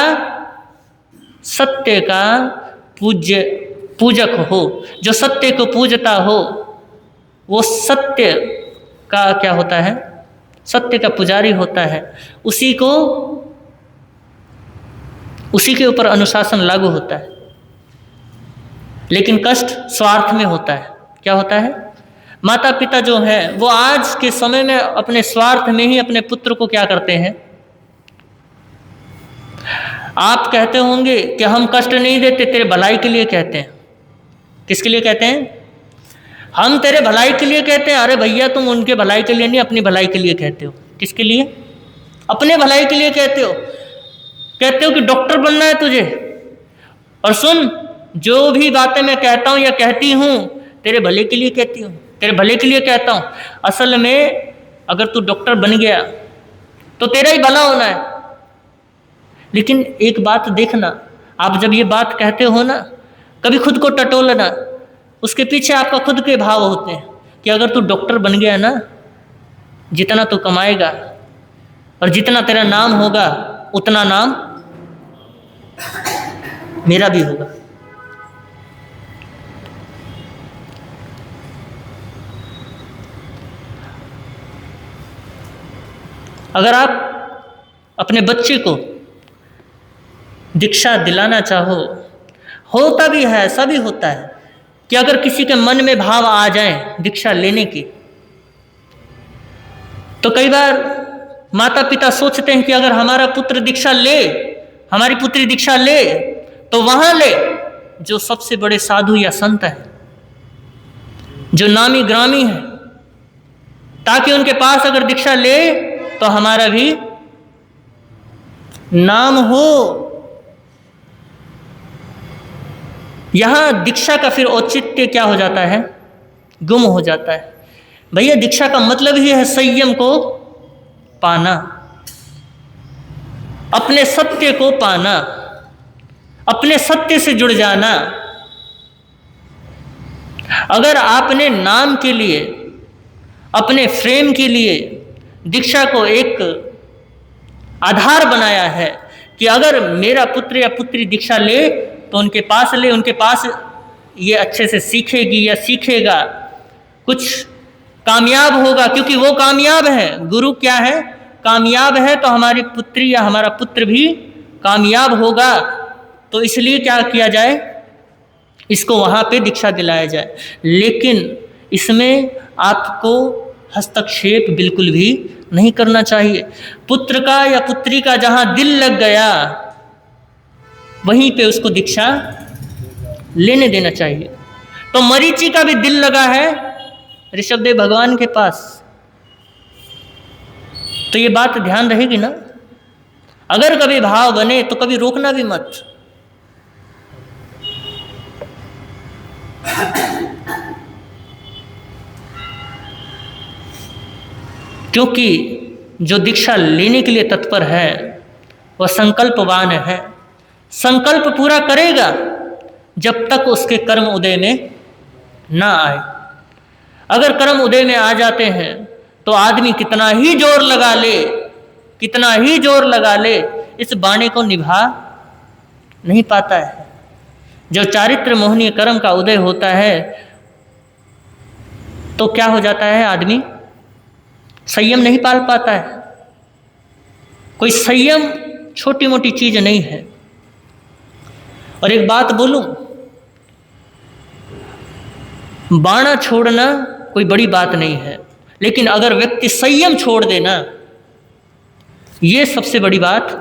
पूजक हो, जो सत्य को पूजता हो, वो सत्य का क्या होता है? सत्य का पुजारी होता है। उसी के ऊपर अनुशासन लागू होता है। लेकिन कष्ट स्वार्थ में होता है। क्या होता है? माता पिता जो है वो आज के समय में अपने स्वार्थ में ही अपने पुत्र को क्या करते हैं? आप कहते होंगे कि हम कष्ट नहीं देते, तेरे भलाई के लिए कहते हैं। किसके लिए कहते हैं? हम तेरे भलाई के लिए कहते हैं। अरे भैया, तुम उनके भलाई के लिए नहीं, अपनी भलाई के लिए कहते हो। किसके लिए? अपने भलाई के लिए कहते हो। कहते हो कि डॉक्टर बनना है तुझे, और सुन, जो भी बातें मैं कहता हूं या कहती हूं तेरे भले के लिए कहती हूं, तेरे भले के लिए कहता हूं। असल में अगर तू डॉक्टर बन गया तो तेरा ही भला होना है। लेकिन एक बात देखना, आप जब ये बात कहते हो ना, कभी खुद को टटोलना, उसके पीछे आपका खुद के भाव होते हैं कि अगर तू डॉक्टर बन गया ना, जितना तू कमाएगा और जितना तेरा नाम होगा उतना नाम मेरा भी होगा। अगर आप अपने बच्चे को दीक्षा दिलाना चाहो, होता भी है, ऐसा भी होता है कि अगर किसी के मन में भाव आ जाए दीक्षा लेने की, तो कई बार माता पिता सोचते हैं कि अगर हमारा पुत्र दीक्षा ले, हमारी पुत्री दीक्षा ले, तो वहां ले जो सबसे बड़े साधु या संत हैं, जो नामी ग्रामी हैं, ताकि उनके पास अगर दीक्षा ले तो हमारा भी नाम हो। यहां दीक्षा का फिर औचित्य क्या हो जाता है? गुम हो जाता है। भैया, दीक्षा का मतलब ही है संयम को पाना, अपने सत्य को पाना, अपने सत्य से जुड़ जाना। अगर आपने नाम के लिए, अपने फ्रेम के लिए दीक्षा को एक आधार बनाया है कि अगर मेरा पुत्र या पुत्री दीक्षा ले तो उनके पास ले, उनके पास ये अच्छे से सीखेगी या सीखेगा, कुछ कामयाब होगा, क्योंकि वो कामयाब है। गुरु क्या है? कामयाब है, तो हमारी पुत्री या हमारा पुत्र भी कामयाब होगा। तो इसलिए क्या किया जाए? इसको वहाँ पे दीक्षा दिलाया जाए। लेकिन इसमें आपको हस्तक्षेप बिल्कुल भी नहीं करना चाहिए। पुत्र का या पुत्री का जहाँ दिल लग गया वहीं पे उसको दीक्षा लेने देना चाहिए। तो मरीचि का भी दिल लगा है ऋषभदेव भगवान के पास, तो ये बात ध्यान रहेगी ना। अगर कभी भाव बने तो कभी रोकना भी मत। क्योंकि जो दीक्षा लेने के लिए तत्पर है वह संकल्पवान है, संकल्प पूरा करेगा जब तक उसके कर्म उदय में ना आए। अगर कर्म उदय में आ जाते हैं तो आदमी कितना ही जोर लगा ले, कितना ही जोर लगा ले, इस बाणे को निभा नहीं पाता है। जो चारित्र मोहनीय कर्म का उदय होता है तो क्या हो जाता है? आदमी संयम नहीं पाल पाता है। कोई संयम छोटी मोटी चीज नहीं है। और एक बात बोलूं, बाणा छोड़ना कोई बड़ी बात नहीं है, लेकिन अगर व्यक्ति संयम छोड़ देना, ये सबसे बड़ी बात,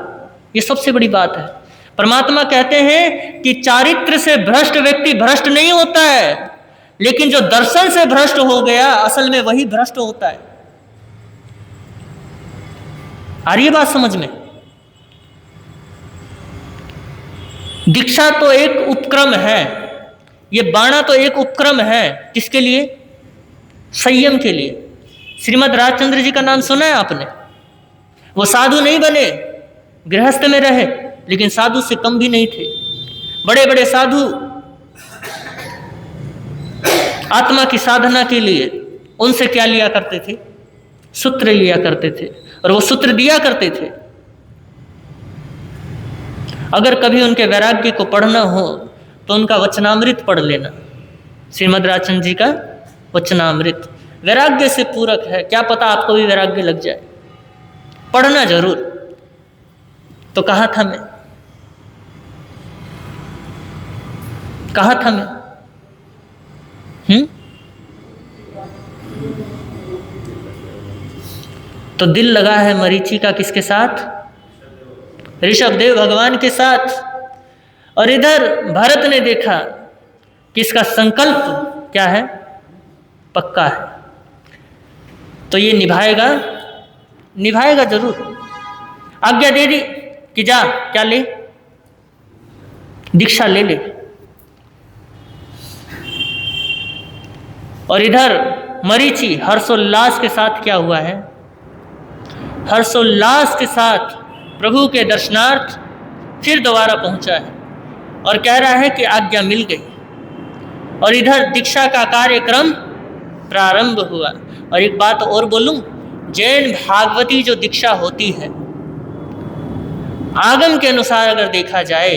ये सबसे बड़ी बात है। परमात्मा कहते हैं कि चारित्र से भ्रष्ट व्यक्ति भ्रष्ट नहीं होता है, लेकिन जो दर्शन से भ्रष्ट हो गया असल में वही भ्रष्ट होता है। आ रही है बात समझ में? दीक्षा तो एक उपक्रम है, ये बाणा तो एक उपक्रम है। किसके लिए? संयम के लिए। श्रीमद् राजचंद्र जी का नाम सुना है आपने? वो साधु नहीं बने, गृहस्थ में रहे, लेकिन साधु से कम भी नहीं थे। बड़े बड़े साधु आत्मा की साधना के लिए उनसे क्या लिया करते थे? सूत्र लिया करते थे, और वो सूत्र दिया करते थे। अगर कभी उनके वैराग्य को पढ़ना हो तो उनका वचनामृत पढ़ लेना। श्रीमद् राजचंद्र जी का वचनामृत वैराग्य से पूरक है। क्या पता आपको भी वैराग्य लग जाए। पढ़ना जरूर। तो कहा था मैं तो दिल लगा है मरीचि का किसके साथ? ऋषभदेव भगवान के साथ। और इधर भरत ने देखा कि इसका संकल्प क्या है, पक्का है, तो ये निभाएगा जरूर। आज्ञा दे दी कि जा, क्या ले, दीक्षा ले ले। और इधर मरीचि हर्षोल्लास के साथ क्या हुआ है, हर्षोल्लास के साथ प्रभु के दर्शनार्थ फिर दोबारा पहुंचा है और कह रहा है कि आज्ञा मिल गई। और इधर दीक्षा का कार्यक्रम प्रारंभ हुआ। और एक बात और बोलूं, जैन भागवती जो दीक्षा होती है, आगम के अनुसार अगर देखा जाए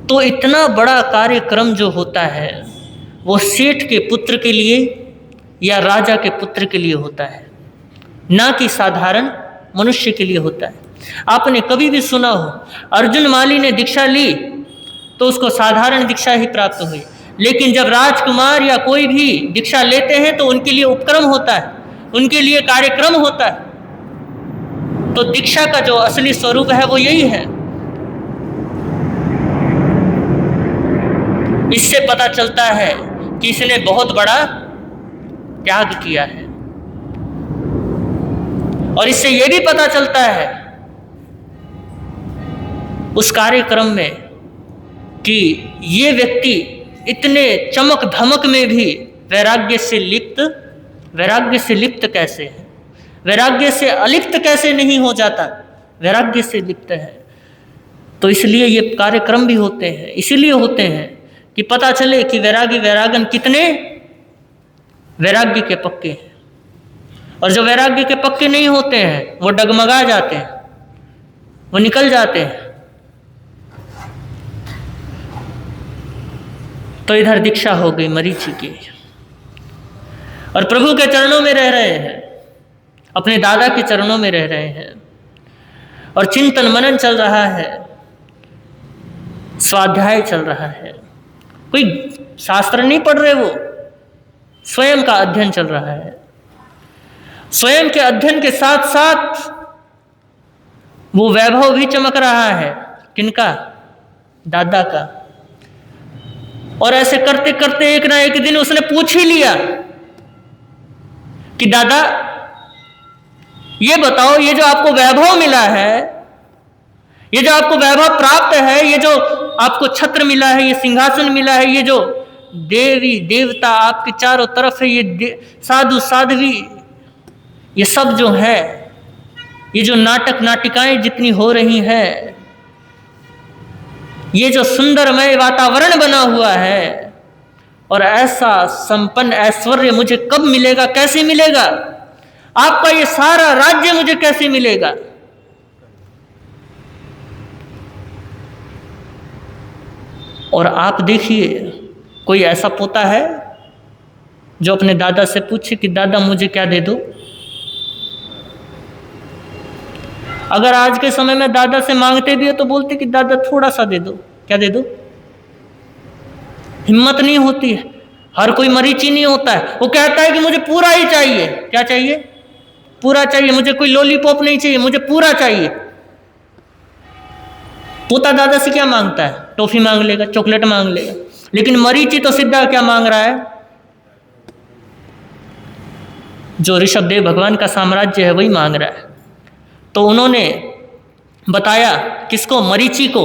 तो इतना बड़ा कार्यक्रम जो होता है वो सेठ के पुत्र के लिए या राजा के पुत्र के लिए होता है, ना कि साधारण मनुष्य के लिए होता है। आपने कभी भी सुना हो अर्जुन माली ने दीक्षा ली तो उसको साधारण दीक्षा ही प्राप्त हुई, लेकिन जब राजकुमार या कोई भी दीक्षा लेते हैं तो उनके लिए उपक्रम होता है, उनके लिए कार्यक्रम होता है। तो दीक्षा का जो असली स्वरूप है वो यही है। इससे पता चलता है कि इसने बहुत बड़ा त्याग किया है। और इससे यह भी पता चलता है उस कार्यक्रम में कि ये व्यक्ति इतने चमक धमक में भी वैराग्य से लिप्त कैसे है, वैराग्य से अलिप्त कैसे नहीं हो जाता, वैराग्य से लिप्त है। तो इसलिए ये कार्यक्रम भी होते हैं, इसीलिए होते हैं कि पता चले कि वैरागी वैरागन कितने वैराग्य के पक्के हैं। और जो वैराग्य के पक्के नहीं होते हैं वो डगमगा जाते हैं, वो निकल जाते हैं। तो इधर दीक्षा हो गई मरीचि की और प्रभु के चरणों में रह रहे हैं, अपने दादा के चरणों में रह रहे हैं और चिंतन मनन चल रहा है, स्वाध्याय चल रहा है। कोई शास्त्र नहीं पढ़ रहे, वो स्वयं का अध्ययन चल रहा है। स्वयं के अध्ययन के साथ साथ वो वैभव भी चमक रहा है। किनका? दादा का। और ऐसे करते करते एक ना एक दिन उसने पूछ ही लिया कि दादा ये बताओ, ये जो आपको वैभव मिला है, ये जो आपको वैभव प्राप्त है, ये जो आपको छत्र मिला है, ये सिंहासन मिला है, ये जो देवी देवता आपके चारों तरफ है, ये साधु साध्वी, ये सब जो है, ये जो नाटक नाटिकाएं जितनी हो रही हैं, ये जो सुंदरमय वातावरण बना हुआ है, और ऐसा संपन्न ऐश्वर्य मुझे कब मिलेगा, कैसे मिलेगा? आपका ये सारा राज्य मुझे कैसे मिलेगा? और आप देखिए, कोई ऐसा पोता है जो अपने दादा से पूछे कि दादा मुझे क्या दे दो? अगर आज के समय में दादा से मांगते भी हो तो बोलते कि दादा थोड़ा सा दे दो। क्या दे दो? हिम्मत नहीं होती है। हर कोई मरीचि नहीं होता है, वो कहता है कि मुझे पूरा ही चाहिए। क्या चाहिए? पूरा चाहिए, मुझे कोई लॉलीपॉप नहीं चाहिए, मुझे पूरा चाहिए। पोता दादा से क्या मांगता है? टॉफी मांग लेगा, चॉकलेट मांग लेगा। लेकिन मरीचि तो सीधा क्या मांग रहा है? जो ऋषभदेव भगवान का साम्राज्य है वही मांग रहा है। तो उन्होंने बताया किसको? मरीचि को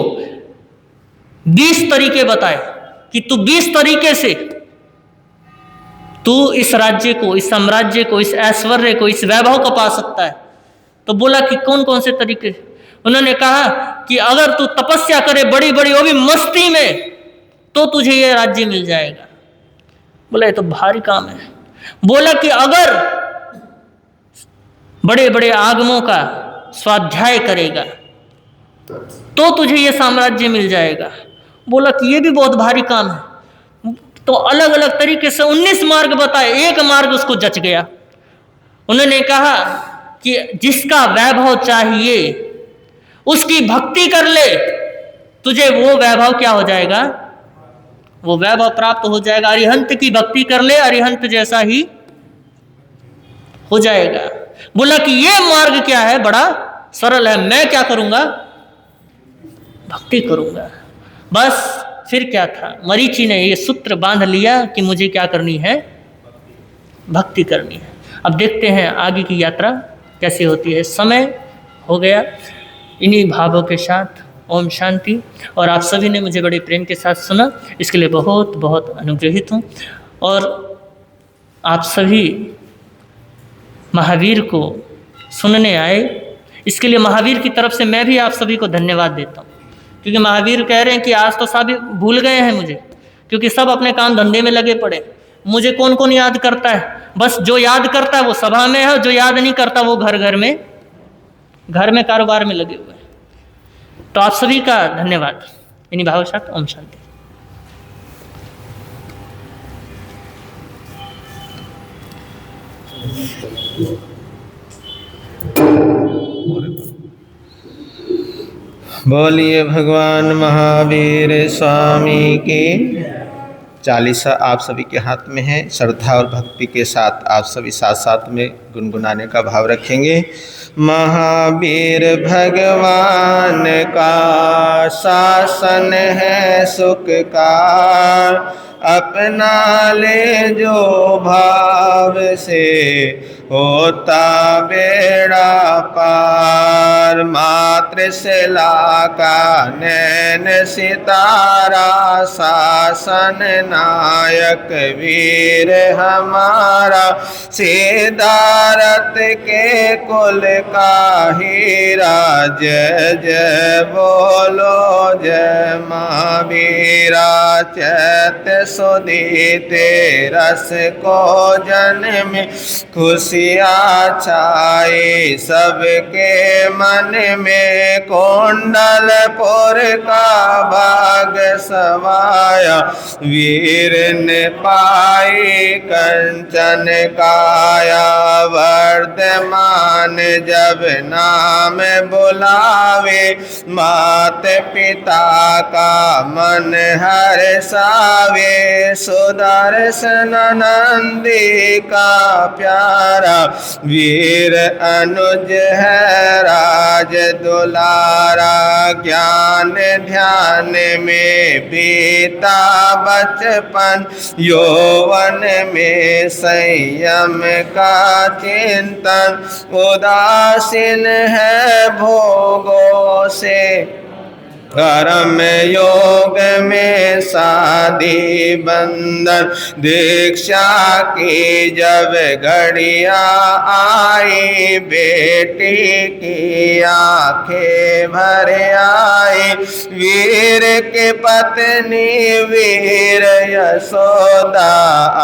20 तरीके बताए कि तू 20 तरीके से तू इस राज्य को, इस साम्राज्य को, इस ऐश्वर्य को, इस वैभव को पा सकता है। तो बोला कि कौन कौन से तरीके? उन्होंने कहा कि अगर तू तपस्या करे बड़ी बड़ी, वो भी मस्ती में, तो तुझे ये राज्य मिल जाएगा। बोला ये तो भारी काम है। बोला कि अगर बड़े बड़े आगमों का स्वाध्याय करेगा तो तुझे ये साम्राज्य मिल जाएगा। बोला कि ये भी बहुत भारी काम है। तो अलग अलग तरीके से 19 मार्ग बताए, एक मार्ग उसको जच गया। उन्होंने कहा कि जिसका वैभव चाहिए उसकी भक्ति कर ले, तुझे वो वैभव क्या हो जाएगा? वो वैभव प्राप्त हो जाएगा। अरिहंत की भक्ति कर ले, अरिहंत जैसा ही हो जाएगा। बोला कि ये मार्ग क्या है, बड़ा सरल है, मैं क्या करूंगा, भक्ति करूंगा। बस फिर क्या था, मरीचि ने ये सूत्र बांध लिया कि मुझे क्या करनी है, भक्ति करनी है। अब देखते हैं आगे की यात्रा कैसे होती है। समय हो गया इन्हीं भावों के साथ। ओम शांति। और आप सभी ने मुझे बड़े प्रेम के साथ सुना, इसके लिए बहुत बहुत अनुग्रहित हूँ। और आप सभी महावीर को सुनने आए, इसके लिए महावीर की तरफ से मैं भी आप सभी को धन्यवाद देता हूँ। क्योंकि महावीर कह रहे हैं कि आज तो सभी भूल गए हैं मुझे, क्योंकि सब अपने काम धंधे में लगे पड़े। मुझे कौन कौन याद करता है? बस जो याद करता है वो सभा में है, जो याद नहीं करता वो घर में कारोबार में लगे हुए हैं। तो आप सभी का धन्यवाद। इन्हीं भाव साथ ओम शांति। बोलिए भगवान महावीर स्वामी की। चालीसा आप सभी के हाथ में है। श्रद्धा और भक्ति के साथ आप सभी साथ साथ में गुनगुनाने का भाव रखेंगे। महावीर भगवान का शासन है सुख का, अपना ले जो भाव से होता बेड़ा पार। मातृ शिला का नैन सितारा, शासन नायक वीर हमारा। सिद्धारथ के कुल का हीरा, जय जय बोलो जय महावीरा। चैत्य सुधीते रस को जन में, खुशियाँ छाई सबके मन में। कुंडलपुर का भाग सवाया, वीर ने पाई कंचन काया। वर्धमान जब नाम बुलावे, मात पिता का मन हर्षावे। सुदर्शन नंदी का प्यारा, वीर अनुज है राज दुलारा। ज्ञान ध्यान में बीता बचपन, यौवन में संयम का चिंतन। उदासीन है भोगों से, कर्म योग में साधी बंधन। दीक्षा की जब घड़िया आई, बेटी की आंखें भर आई। वीर के पत्नी वीर यशोदा,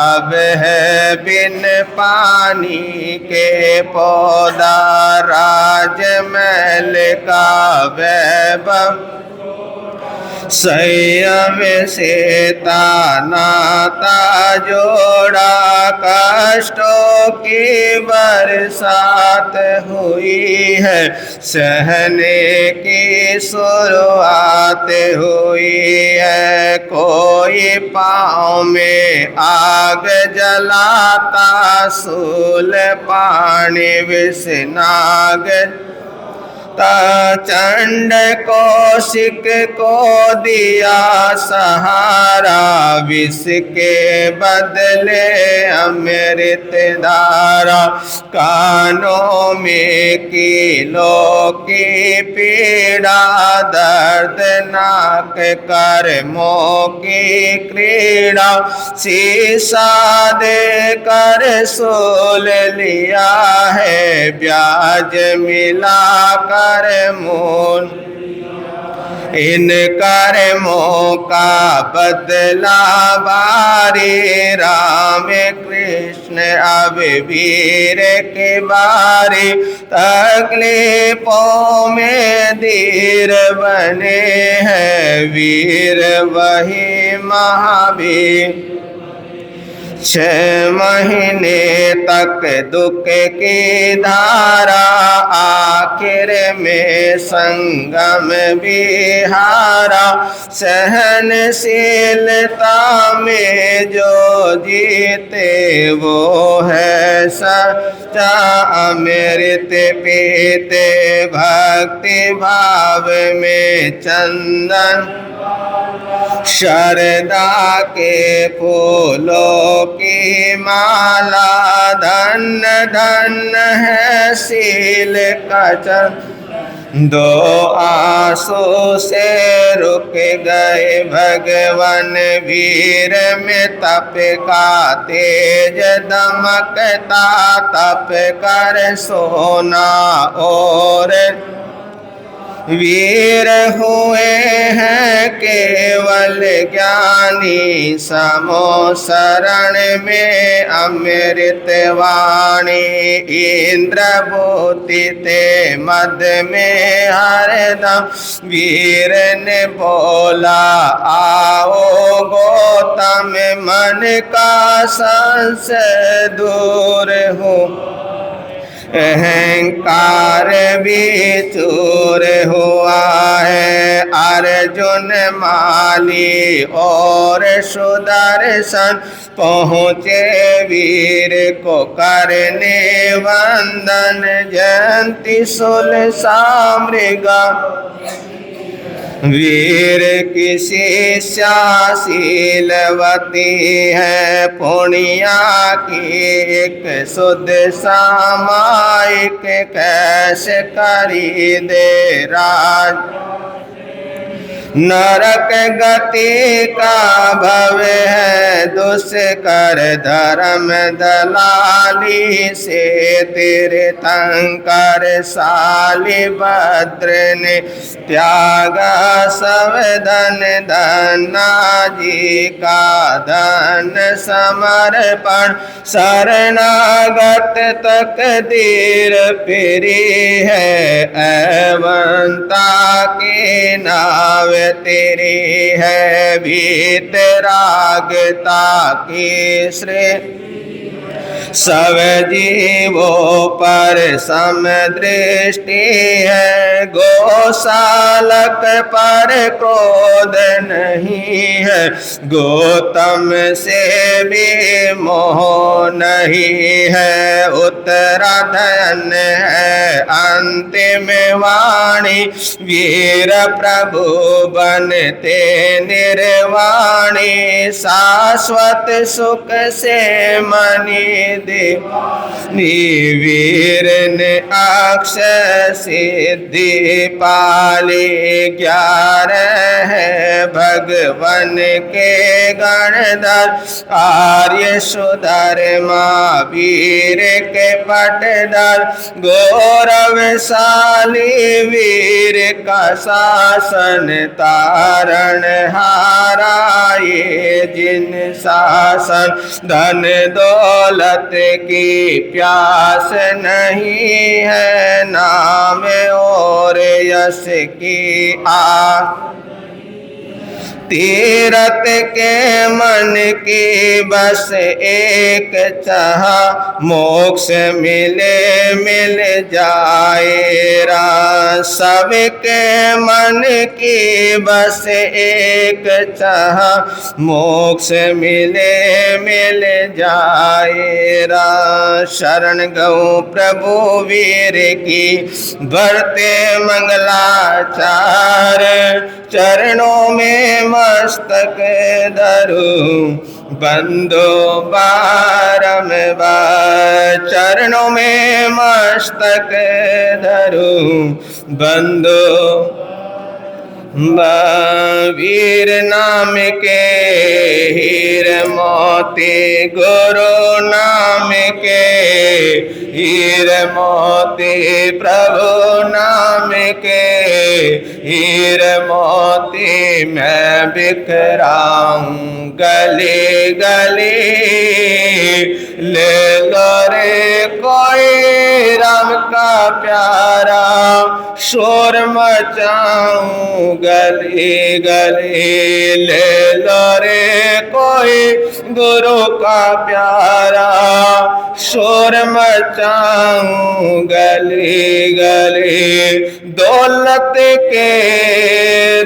अब है बिन पानी के पौधा। राजमहल का वैभव, संयम से नाता जोड़ा। कष्टों की बरसात हुई है, सहने की शुरुआत हुई है। कोई पाँव में आग जलाता, सूल पानी विषनाग। चंड कौशिक को दिया सहारा, विष के बदले अमृत धारा। कानों में कीलों की पीड़ा, दर्दनाक कर्मों की क्रीड़ा। शीशा दे कर सोल लिया है, ब्याज मिला कर मोल। इन कर्मों का बदला बारी, राम कृष्ण अब वीर के बारी। तकलीफों में धीर बने हैं, वीर वही महावीर। 6 महीने तक दुख की धारा, आखिर में संगम विहारा। सहनशीलता में जो जीते वो है सच्चा अमृत पीते। भक्ति भाव में चंदन शरदा के फूलों की माला। धन्य धन्य है शील का चंदन। 2 आंसू से रुक गए भगवान। वीर में तप का तेज दमकता, तप कर सोना और वीर हुए हैं केवल ज्ञानी। समो शरण में अमृत वाणी। इंद्रभूति ते मद में हरदम। वीर ने बोला आओ गौतम, मन का संशय दूर हो। अहंकार भी चूर हुआ है। अर्जुन माली और सुदर्शन पहुँचे वीर को करने वंदन। जयंती सुल सामृगा वीर की शिष्या शीलवती है। पुण्या की एक शुद्ध सामायिक कैसे करी दे राज। नरक गति का भव है दुष्कर धर्म दलाली से। तीर्थंकर शाली भद्र ने त्यागा सब धन। धन्ना जी का धन समर्पण। शरणागत तकदीर फिरी है। अवंता की नाव तेरी है। वीतरागता की श्रेय सब जीवों पर समदृष्टि है। गोशालक पर क्रोध नहीं है। गौतम से भी मोह नहीं है। उत्तराधन है अंतिम वाणी। वीर प्रभु बनते निर्वाणी। शाश्वत सुख से मनि वीर ने अक्षय सिद्धि पाली। 11 है भगवन के गणधर। आर्य सुधर्मा वीर के पटधर। गौरवशाली वीर का शासन तारण हारा। ये जिन शासन धन दौलत की प्यास नहीं है। नाम और यश की तीरथ के मन की बस एक चाह। मोक्ष मिले मिल जाएगा। सबके मन की बस एक चाह। मोक्ष मिले मिल जाएगा। शरण गौ प्रभु वीर की बढ़ते मंगलाचार। चरणों में मस्तक धरूं बंदो बारंबार। चरणों में मस्तक धरूं बंदो वीर नाम के हीर मोती। गुरु नाम के हीर मोती। प्रभु नाम के हीर मोती। मैं बिखराऊं गली गली। ले लो रे कोई राम का प्यारा। शोर मचाऊं गली गली। ले लो रे कोई गुरु का प्यारा, शोर मचाऊं गली गली। दौलत के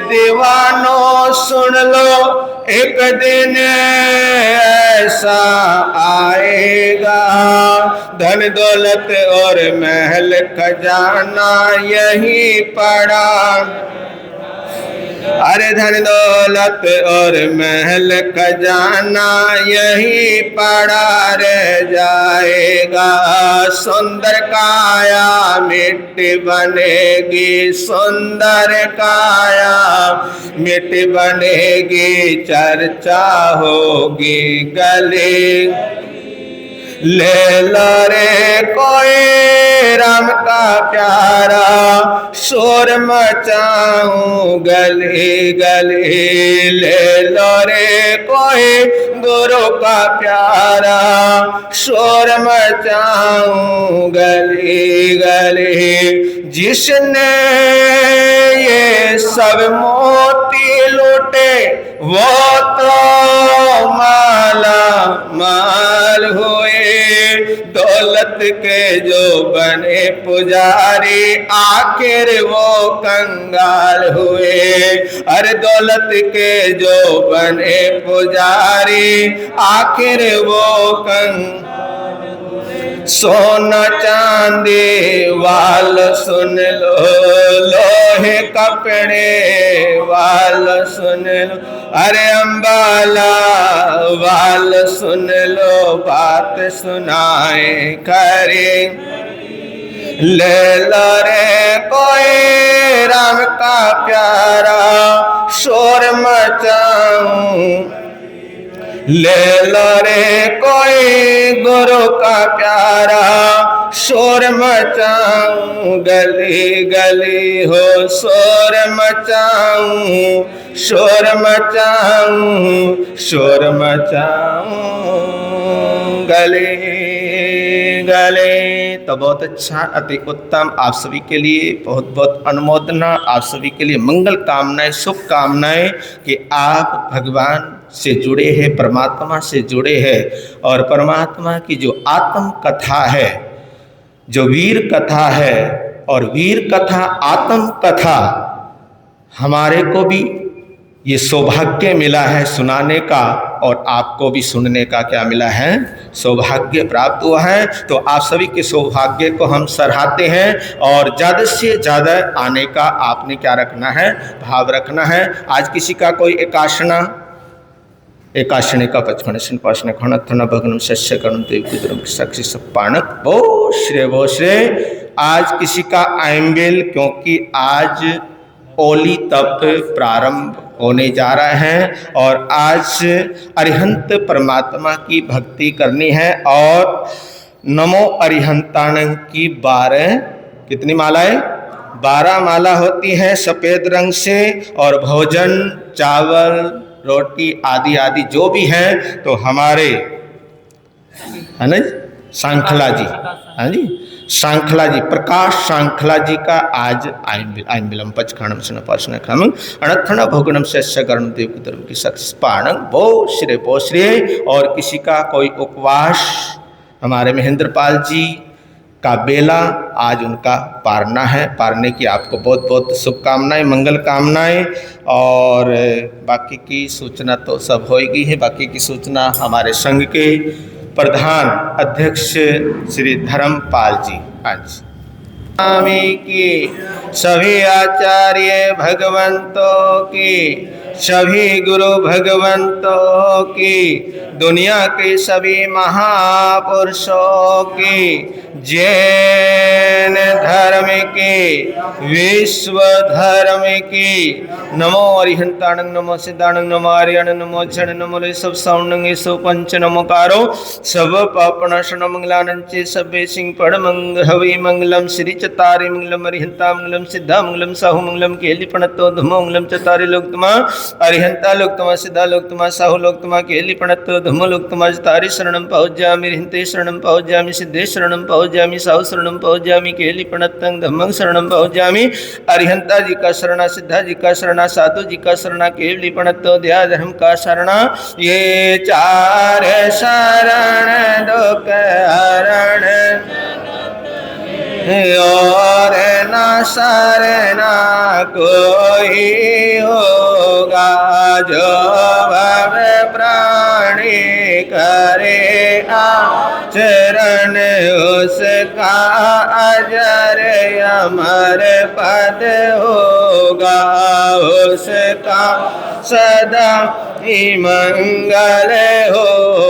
दीवानों सुन लो, एक दिन ऐसा आएगा, धन दौलत और महल खजाना यही पड़ा। अरे धन दौलत और महल खजाना यही पड़ा रह जाएगा। सुंदर काया मिट्टी बनेगी, सुंदर काया मिट्टी बनेगी, चर्चा होगी गली। ले लो रे कोई राम का प्यारा, शोर मचाऊं गली गली। ले लो रे कोई गुरु का प्यारा, शोर मचाऊं गली गली। जिसने ये सब मोती लूटे वो तो माला माल हुए। दौलत के जो बने पुजारी आखिर वो कंगाल हुए। अरे दौलत के जो बने पुजारी आखिर वो सोना चांदी वाल सुन लो, लोहे कपड़े वाल सुन लो। अरे अंबाला वाल सुन लो, बात सुनाए खरी। ले लो रे कोई राम का प्यारा, शोर मचाऊं। ले लो रे कोई गुरु का प्यारा, शोर मचाऊं गली गली हो। शोर मचाऊं, शोर मचाऊं, शोर मचाऊं गली गली। तो बहुत अच्छा, अति उत्तम, आप सभी के लिए बहुत बहुत अनुमोदना, आप सभी के लिए मंगल कामनाएं, शुभकामनाएं कि आप भगवान से जुड़े हैं, परमात्मा से जुड़े हैं। और परमात्मा की जो आत्म कथा है, जो वीर कथा है, और वीर कथा आत्म कथा हमारे को भी ये सौभाग्य मिला है सुनाने का, और आपको भी सुनने का क्या मिला है, सौभाग्य प्राप्त हुआ है। तो आप सभी के सौभाग्य को हम सराहते हैं, और ज़्यादा से ज़्यादा आने का आपने क्या रखना है, भाव रखना है। आज किसी का कोई एकाशने का पचखण पाशने खण भगनम शस्य कर्ण देव साक्षी सपाणक बो श्रे। आज किसी का आयम्बेल, क्योंकि आज ओली तप प्रारंभ होने जा रहे हैं, और आज अरिहंत परमात्मा की भक्ति करनी है। और नमो अरिहंताण की 12 कितनी मालाएं, 12 माला होती है सफ़ेद रंग से। और भोजन चावल रोटी आदि आदि जो भी हैं, तो हमारे है ना सांखला जी, हाँ जी सांखला जी, प्रकाश सांखला जी का आज आयन बिलम पचखाणम स्नपासन क्रम अणथण भोगनम शस्यकर्ण देव द्रव की सक्षपाणम बो श्रे। और किसी का कोई उपवास, हमारे महेंद्रपाल जी का बेला आज उनका पारना है, पारने की आपको बहुत बहुत शुभकामनाएं, मंगल कामनाएं। और बाकी की सूचना तो सब हो गई है। बाकी की सूचना हमारे संघ के प्रधान अध्यक्ष श्री धर्मपाल जी आज स्वामी की, सभी आचार्य भगवंतों की, सभी गुरु भगवंतों की, दुनिया के सभी महापुरुषों की, जैन धर्म की, विश्व धर्म की। नमो अरिहंताणं, नमो सिद्धाणं, नमो आर्याणं, नमो क्षण, नमो सब सौंडंगे सो पंच नमोकारो सब पापनाशन मंगलानंचे सबे सिंह पड़ मंग हवि मंगलम श्री चतारे मंगलम अरिहंता मंगलम सिद्धा मंगलम साहु मंगलम केली पणतो धुमो मंगलम चतारे लोकतमा अरिहंता लोकतमा सिद्धा लोकतमा साहु लोकतमा केली पणत धम्म लोकतमा तारी शरणं पहुज्यामि रिहंते शरणं पहुज्यामि सिद्धे शरणं पहुज्यामि साहु शरणं पहुज्यामि केली पणतं धम्मं शरणं पहुज्यामि अरिहंता जी का शरणा सिद्धा जी का शरणा साधु जी का शरणा केवली पणत दया धर्म का शरणा ये चार शरण दुख हरण और न शरणा कोई होगा जो भव प्राणी करे आचरण उसका अजर अमर पद होगा उसका सदा ही मंगल हो।